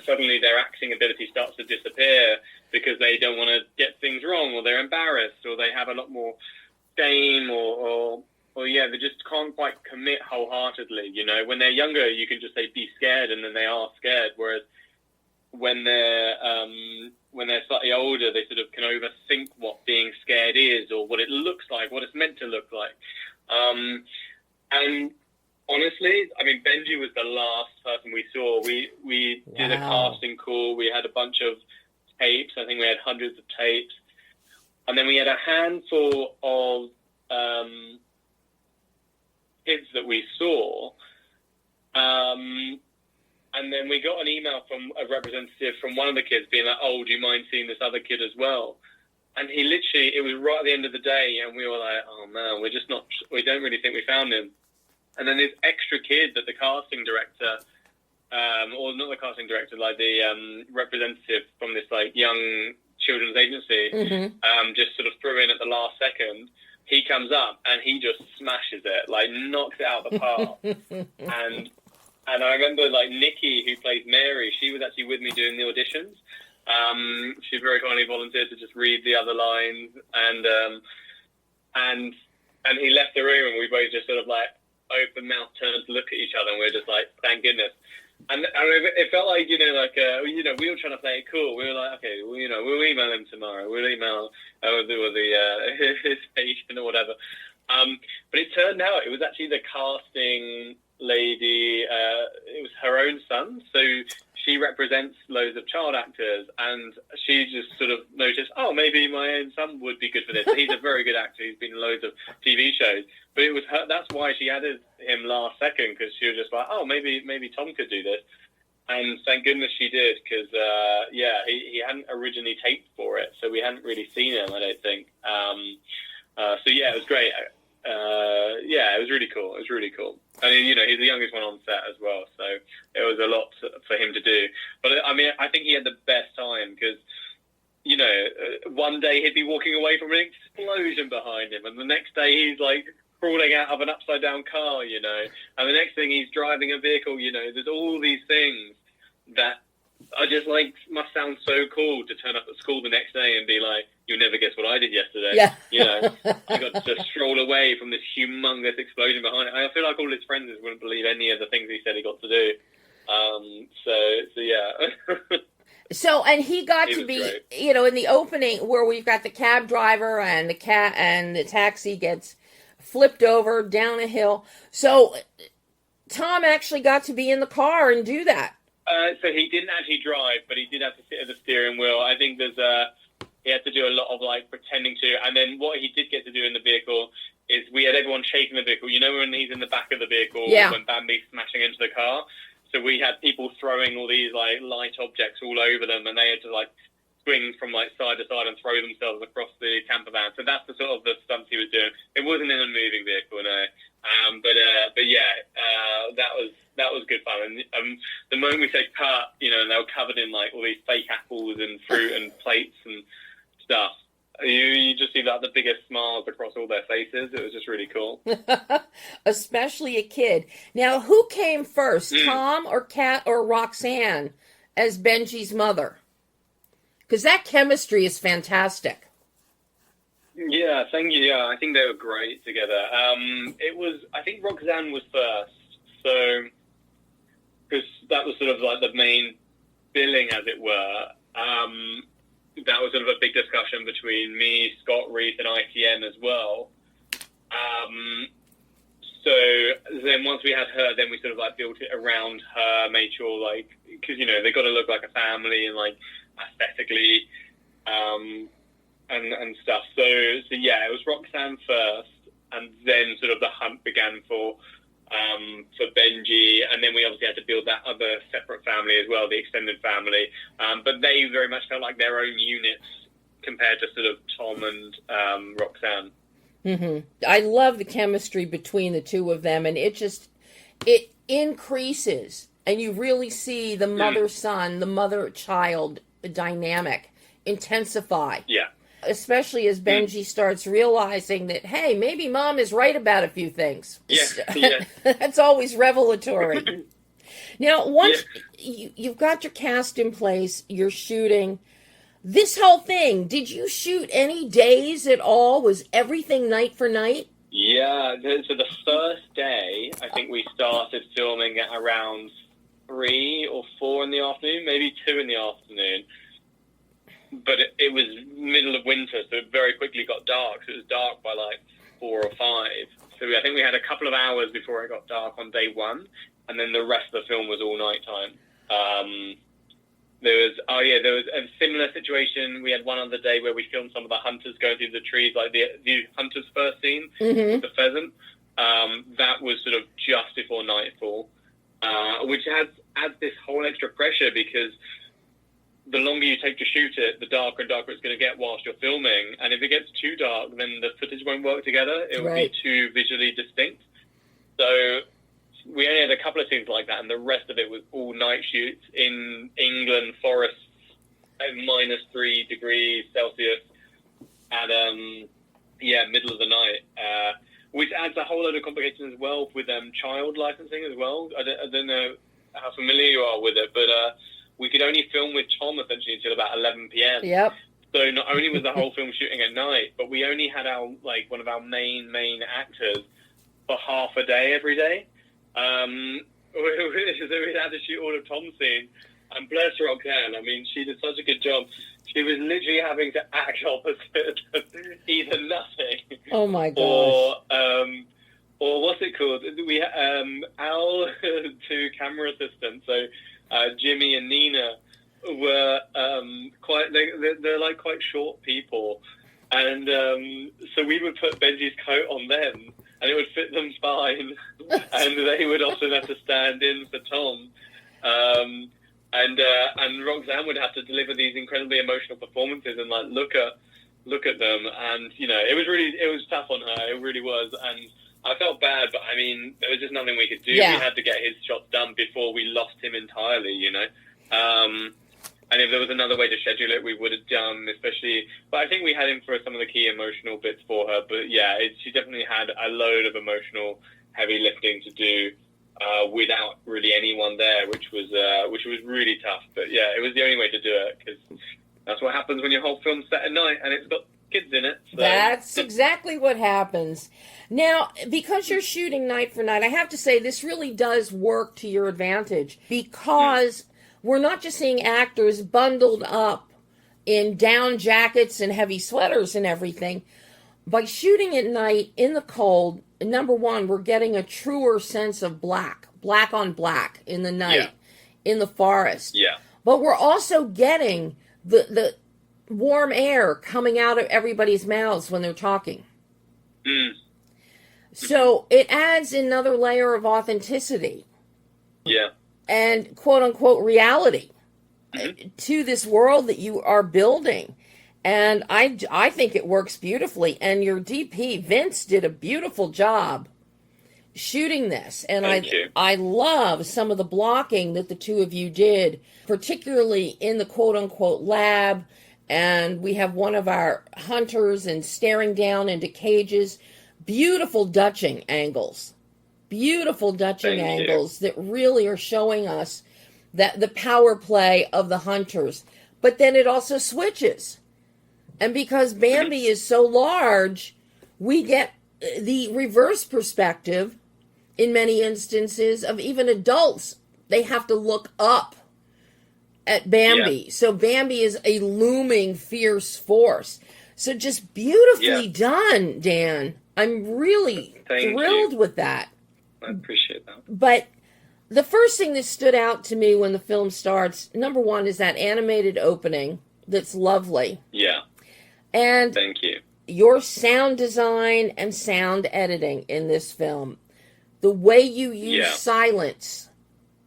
suddenly their acting ability starts to disappear because they don't want to get things wrong, or they're embarrassed, or they have a lot more shame, or they just can't quite commit wholeheartedly. When they're younger, you can just say, be scared, and then they are scared. Whereas when they're slightly older, they sort of can overthink what being scared is, or what it looks like, what it's meant to look like. And honestly, I mean, Benji was the last person we saw. We did a casting call. We had a bunch of tapes. I think we had hundreds of tapes. And then we had a handful of kids that we saw. And then we got an email from a representative from one of the kids being like, oh, do you mind seeing this other kid as well? And he literally, it was right at the end of the day, and we were like, oh man, we don't really think we found him. And then this extra kid that the casting director, or not the casting director, like the representative from this like young children's agency, just sort of threw in at the last second. He comes up and he just smashes it, like knocks it out the park. And I remember like Nikki, who plays Mary, she was actually with me doing the auditions. She very kindly volunteered to just read the other lines, and he left the room, and we both just sort of like open mouth turned to look at each other, and we were just like, thank goodness. And it felt like, we were trying to play it cool. We were like, okay, well, we'll email him tomorrow. We'll email his agent or whatever. But it turned out it was actually the casting lady. It was her own son. So she represents loads of child actors, and she just sort of noticed, oh, maybe my own son would be good for this. He's a very good actor. He's been in loads of TV shows. But it was her, that's why she added him last second, because she was just like, oh, maybe Tom could do this. And thank goodness she did, because, he hadn't originally taped for it, so we hadn't really seen him, I don't think. It was great. It was really cool. It was really cool. I mean, he's the youngest one on set as well, so it was a lot for him to do. But, I mean, I think he had the best time because, one day he'd be walking away from an explosion behind him, and the next day he's, like, crawling out of an upside-down car, and the next thing he's driving a vehicle, there's all these things that I just, like, must sound so cool to turn up at school the next day and be like, you'll never guess what I did yesterday. Yeah. I got to stroll away from this humongous explosion behind it. I feel like all his friends wouldn't believe any of the things he said he got to do. So, and he got to be, great. In the opening where we've got the cab driver and the taxi gets flipped over down a hill. So Tom actually got to be in the car and do that. So he didn't actually drive, but he did have to sit at the steering wheel. I think he had to do a lot of like pretending to, and then what he did get to do in the vehicle is we had everyone shaking the vehicle. You know when he's in the back of the vehicle when Bambi's smashing into the car? So we had people throwing all these like light objects all over them, and they had to like swing from like side to side and throw themselves across the camper van. So that's the sort of the stunts he was doing. It wasn't in a moving vehicle, no. But yeah, that was good fun. And the moment we said cut, you know, and they were covered in like all these fake apples and fruit and plates and stuff. You just see like the biggest smiles across all their faces. It was just really cool. Especially a kid. Now, who came first, Tom or Kat or Roxanne as Benji's mother? Because that chemistry is fantastic. Yeah, thank you. Yeah, I think they were great together. I think Roxanne was first. So, because that was sort of like the main billing, as it were. That was sort of a big discussion between me, Scott, Reese, and ITN as well. So then once we had her, then we sort of like built it around her, made sure like, because, you know, they got to look like a family and like aesthetically and stuff. So yeah, it was Roxanne first, and then sort of the hunt began for Benji, and then we obviously had to build that other separate family as well, the extended family. But they very much felt like their own units compared to sort of Tom and Roxanne. Mm-hmm. I love the chemistry between the two of them, and it increases, and you really see the mother-son, the mother-child dynamic intensify. Yeah. Especially as Benji starts realizing that, hey, maybe mom is right about a few things. Yeah. That's always revelatory. Now, once you've got your cast in place, you're shooting. This whole thing, did you shoot any days at all? Was everything night for night? Yeah, so the first day, I think we started filming at around 3 or 4 in the afternoon, maybe 2 in the afternoon. But it was middle of winter, so it very quickly got dark. So it was dark by like 4 or 5. So I think we had a couple of hours before it got dark on day 1, and then the rest of the film was all nighttime. There was a similar situation. We had one other day where we filmed some of the hunters going through the trees, like the hunter's first scene, with the pheasant. That was sort of just before nightfall, which adds this whole extra pressure, because the longer you take to shoot it, the darker and darker it's going to get whilst you're filming. And if it gets too dark, then the footage won't work together. It will be too visually distinct. So we only had a couple of scenes like that, and the rest of it was all night shoots in England forests at -3 degrees Celsius at middle of the night, which adds a whole load of complications as well with child licensing as well. I don't know how familiar you are with it, but we could only film with Tom essentially until about 11 p.m. Yep. So not only was the whole film shooting at night, but we only had one of our main actors for half a day every day. So we had to shoot all of Tom's scenes. And bless Roxanne, I mean, she did such a good job. She was literally having to act opposite either nothing. Oh my gosh. Or what's it called? We our 2 camera assistants. So Jimmy and Nina were they're like quite short people, and so we would put Benji's coat on them, and it would fit them fine, and they would often have to stand in for Tom, and Roxanne would have to deliver these incredibly emotional performances and like look at them, and you know it was tough on her, it really was, and I felt bad, but I mean, there was just nothing we could do. Yeah. We had to get his shots done before we lost him entirely, you know. And if there was another way to schedule it, we would have done, especially... But I think we had him for some of the key emotional bits for her. But yeah, she definitely had a load of emotional heavy lifting to do without really anyone there, which was really tough. But yeah, it was the only way to do it, because that's what happens when your whole film's set at night and it's got kids in it. So. That's exactly what happens. Now, because you're shooting night for night, I have to say this really does work to your advantage, because we're not just seeing actors bundled up in down jackets and heavy sweaters and everything. By shooting at night in the cold, number one, we're getting a truer sense of black on black in the night. in the forest. Yeah. But we're also getting the warm air coming out of everybody's mouths when they're talking. Mm. So it adds another layer of authenticity. Yeah. And quote unquote reality Mm-hmm. to this world that you are building. And I think it works beautifully. And your DP, Vince, did a beautiful job shooting this. And Thank you. I love some of the blocking that the two of you did, particularly in the quote unquote lab. And we have one of our hunters and staring down into cages. Beautiful dutching angles. Beautiful dutching angles that really are showing us that the power play of the hunters. But then it also switches. And because Bambi is so large, we get the reverse perspective in many instances of even adults. They have to look up at Bambi. Yeah. So Bambi is a looming, fierce force. So just beautifully done, Dan. I'm really thrilled with that. I appreciate that. But the first thing that stood out to me when the film starts, number one, is that animated opening that's lovely. Yeah. And thank you. Your sound design and sound editing in this film, the way you use silence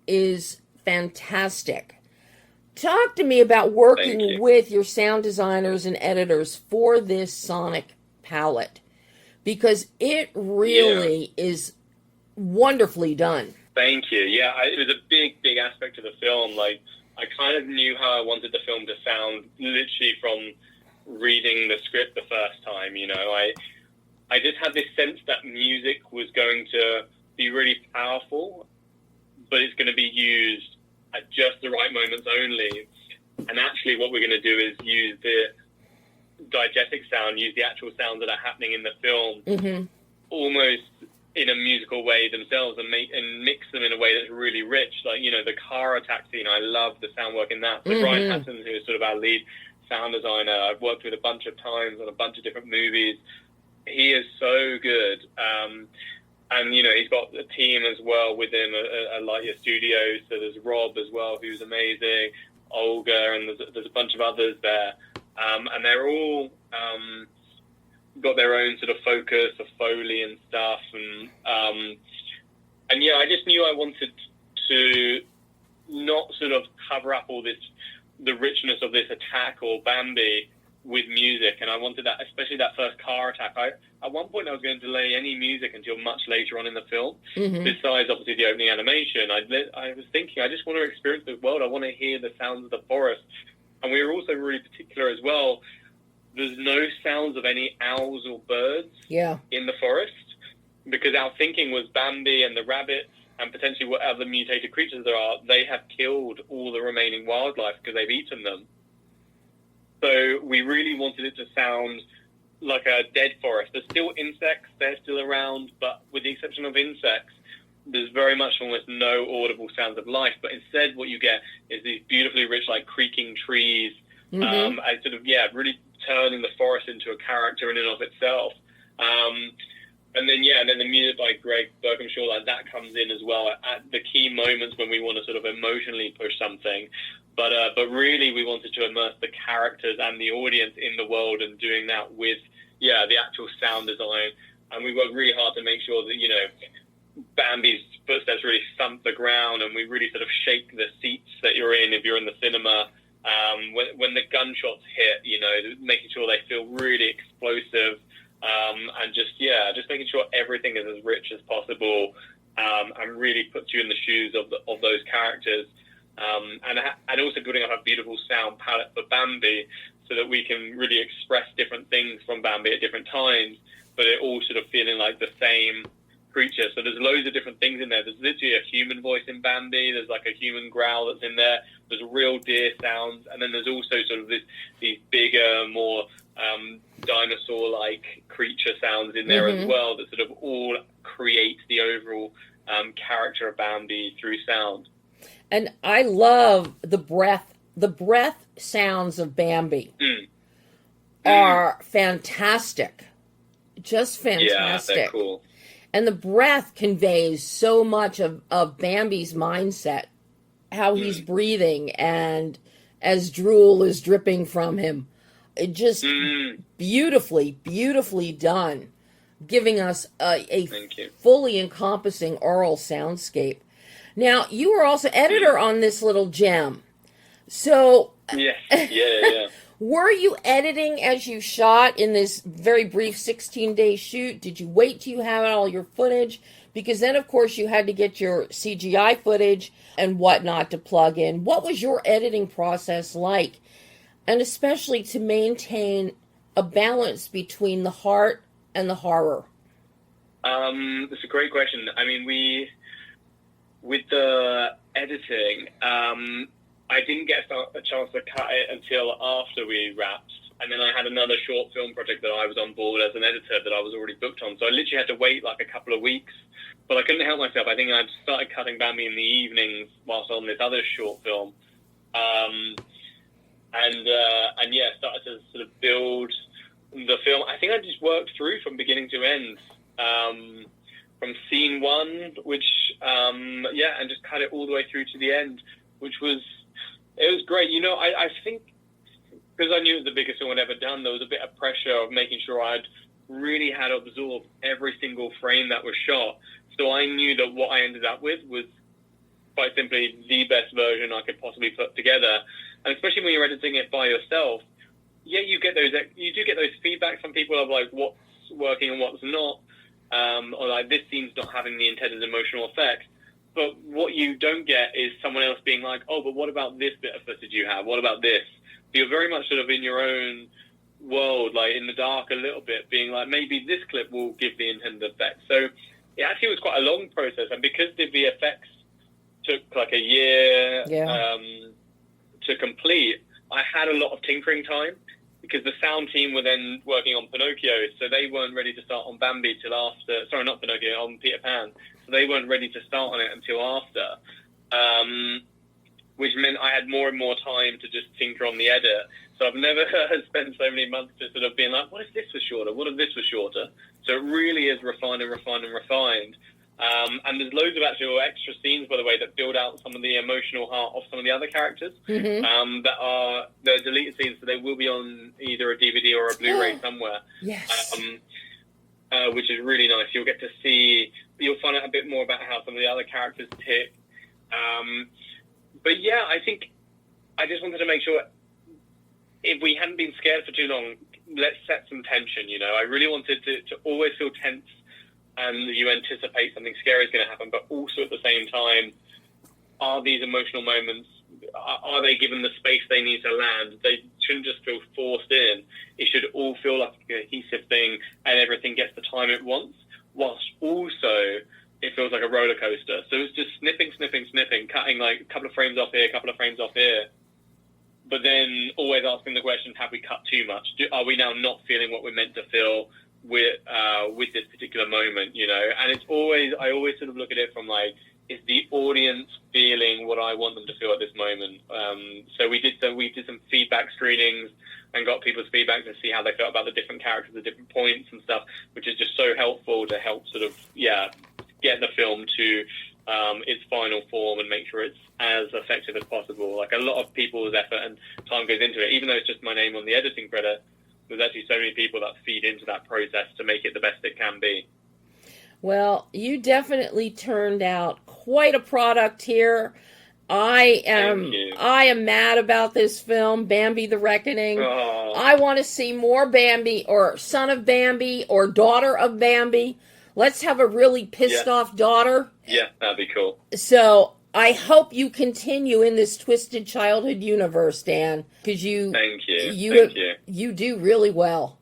is fantastic. Talk to me about working with your sound designers and editors for this sonic palette, because it really is wonderfully done. Thank you. Yeah, it was a big aspect of the film. Like, I kind of knew how I wanted the film to sound literally from reading the script the first time, you know. I just had this sense that music was going to be really powerful, but it's going to be used at just the right moments only. And actually what we're going to do is use the diegetic sound, use the actual sounds that are happening in the film, almost in a musical way themselves, and mix them in a way that's really rich. Like, you know, the car attack scene, I love the sound work in that. So Brian Hatton, who is sort of our lead sound designer, I've worked with a bunch of times on a bunch of different movies. He is so good. And, you know, he's got a team as well with him at Lightyear Studios. So there's Rob as well, who's amazing, Olga, and there's a bunch of others there. And they're all got their own sort of focus of Foley and stuff. And yeah, I just knew I wanted to not sort of cover up all this, the richness of this attack or Bambi with music. And I wanted that, especially that first car attack. At one point I was going to delay any music until much later on in the film. Besides obviously the opening animation, I was thinking, I just want to experience the world. I want to hear the sounds of the forest. And we were also really particular as well. There's no sounds of any owls or birds in the forest, because our thinking was Bambi and the rabbit and potentially what other mutated creatures there are, they have killed all the remaining wildlife because they've eaten them. So we really wanted it to sound like a dead forest. There's still insects, they're still around, but with the exception of insects, there's very much almost no audible sounds of life. But instead what you get is these beautifully rich, like creaking trees, and sort of, really turning the forest into a character in and of itself. And then the music by Greg Birkinshaw, like that comes in as well at the key moments when we want to sort of emotionally push something. But really we wanted to immerse the characters and the audience in the world, and doing that with, the actual sound design. And we worked really hard to make sure that, you know, Bambi's footsteps really thump the ground, and we really sort of shake the seats that you're in if you're in the cinema. When the gunshots hit, you know, making sure they feel really explosive, and just making sure everything is as rich as possible, and really puts you in the shoes of those characters, and also building up a beautiful sound palette for Bambi, so that we can really express different things from Bambi at different times, but it all sort of feeling like the same creature. So there's loads of different things in there. There's literally a human voice in Bambi. There's like a human growl that's in there. There's real deer sounds, and then there's also sort of these bigger, more dinosaur-like creature sounds in there as well, that sort of all create the overall character of Bambi through sound. And I love the breath sounds of Bambi are fantastic. Just fantastic. Yeah, they're cool. And the breath conveys so much of Bambi's mindset how he's breathing and as drool is dripping from him. It just beautifully, beautifully done, giving us a fully encompassing oral soundscape. Now, you were also editor on this little gem. So, yeah. Were you editing as you shot in this very brief 16-day shoot? Did you wait till you had all your footage? Because then, of course, you had to get your CGI footage and whatnot to plug in. What was your editing process like? And especially to maintain a balance between the heart and the horror. That's a great question. I mean, with the editing, I didn't get a chance to cut it until after we wrapped. And then I had another short film project that I was on board as an editor that I was already booked on. So I literally had to wait like a couple of weeks. But I couldn't help myself. I think I'd started cutting Bambi in the evenings whilst on this other short film. Started to sort of build the film. I think I just worked through from beginning to end. From scene one, and just cut it all the way through to the end, it was great. You know, I think because I knew it was the biggest film I'd ever done, there was a bit of pressure of making sure I'd really had absorbed every single frame that was shot. So I knew that what I ended up with was quite simply the best version I could possibly put together. And especially when you're editing it by yourself, you do get those feedbacks from people of like what's working and what's not, or like this scene's not having the intended emotional effect. But what you don't get is someone else being like, oh, but what about this bit of footage you have? What about this? You're very much sort of in your own world, like in the dark a little bit, being like, maybe this clip will give the intended effect. So it actually was quite a long process. And because the VFX took like a year to complete, I had a lot of tinkering time because the sound team were then working on Pinocchio. So they weren't ready to start on Bambi till after, sorry, not Pinocchio, on Peter Pan. So they weren't ready to start on it until after, which meant I had more and more time to just tinker on the edit. So I've never spent so many months just sort of being like, what if this was shorter? What if this was shorter? So it really is refined and refined and refined. And there's loads of actual extra scenes, by the way, that build out some of the emotional heart of some of the other characters they're deleted scenes, so they will be on either a DVD or a Blu-ray somewhere. Yes. Which is really nice. You'll find out a bit more about how some of the other characters tick. But yeah, I think I just wanted to make sure if we hadn't been scared for too long, let's set some tension, you know. I really wanted to always feel tense and you anticipate something scary is going to happen, but also at the same time, are these emotional moments, are they given the space they need to land? They shouldn't just feel forced in. It should all feel like a cohesive thing and everything gets the time it wants, whilst also it feels like a roller coaster. So it's just snipping, cutting like a couple of frames off here, a couple of frames off here. But then always asking the question, have we cut too much? Are we now not feeling what we're meant to feel with this particular moment, you know? And I always sort of look at it from like, is the audience feeling what I want them to feel at this moment? So we did some feedback screenings and got people's feedback to see how they felt about the different characters at different points and stuff, which is just so helpful to help sort of, get the film to its final form and make sure it's as effective as possible. Like a lot of people's effort and time goes into it, even though it's just my name on the editing credit. There's actually so many people that feed into that process to make it the best it can be. Well, you definitely turned out quite a product here. I am mad about this film, Bambi the Reckoning. Oh. I want to see more Bambi, or son of Bambi, or daughter of Bambi. Let's have a really pissed off daughter. Yeah, that'd be cool. So I hope you continue in this twisted childhood universe, Dan, because Thank you. You do really well.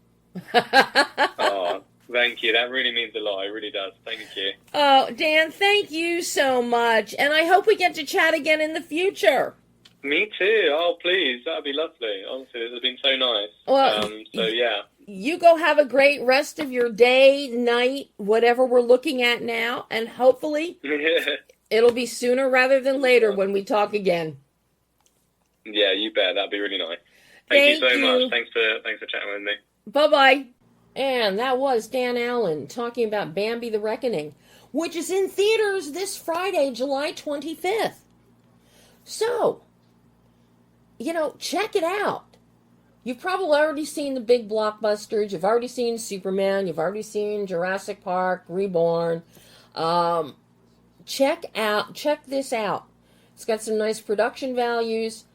Oh, thank you. That really means a lot. It really does. Thank you. Oh, Dan, thank you so much. And I hope we get to chat again in the future. Me too. Oh, please. That'd be lovely. Honestly, it's been so nice. Well, yeah. You go have a great rest of your day, night, whatever we're looking at now. And hopefully it'll be sooner rather than later when we talk again. Yeah, you bet. That'd be really nice. Thank you so much. Thanks for chatting with me. Bye-bye. And that was Dan Allen talking about Bambi the Reckoning, which is in theaters this Friday, July 25th. So, check it out. You've probably already seen the big blockbusters. You've already seen Superman. You've already seen Jurassic Park, Reborn. Check this out. It's got some nice production values.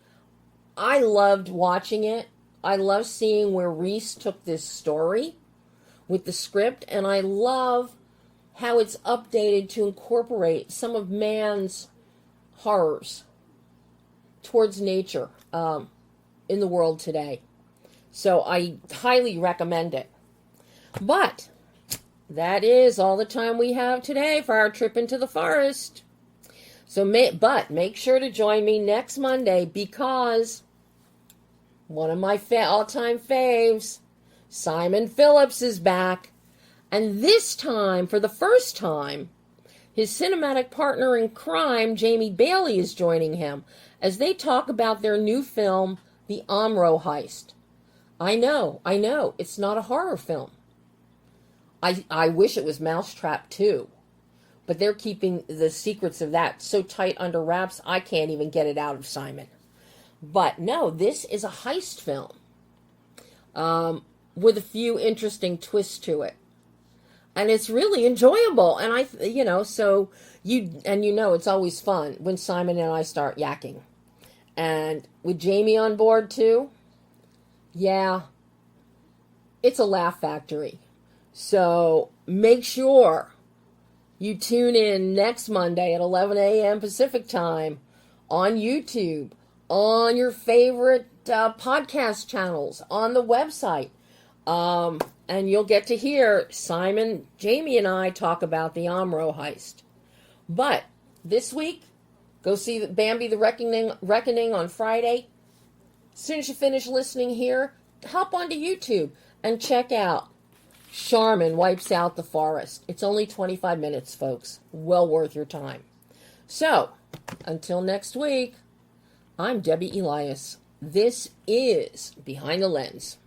I loved watching it. I love seeing where Reese took this story with the script, and I love how it's updated to incorporate some of man's horrors towards nature in the world today. So I highly recommend it. But that is all the time we have today for our trip into the forest. So, make sure to join me next Monday, because one of my all-time faves, Simon Phillips, is back. And this time, for the first time, his cinematic partner in crime, Jamie Bailey, is joining him as they talk about their new film, The Amro Heist. I know, it's not a horror film. I wish it was Mousetrap 2. But they're keeping the secrets of that so tight under wraps, I can't even get it out of Simon. But no, this is a heist film with a few interesting twists to it. And it's really enjoyable. And it's always fun when Simon and I start yakking. And with Jamie on board too, yeah, it's a laugh factory. So make sure you tune in next Monday at 11 a.m. Pacific time on YouTube, on your favorite podcast channels, on the website. And you'll get to hear Simon, Jamie, and I talk about the Amro Heist. But this week, go see Bambi the Reckoning on Friday. As soon as you finish listening here, hop onto YouTube and check out Charmin Wipes Out the Forest. It's only 25 minutes, folks. Well worth your time. So, until next week, I'm Debbie Elias. This is Behind the Lens.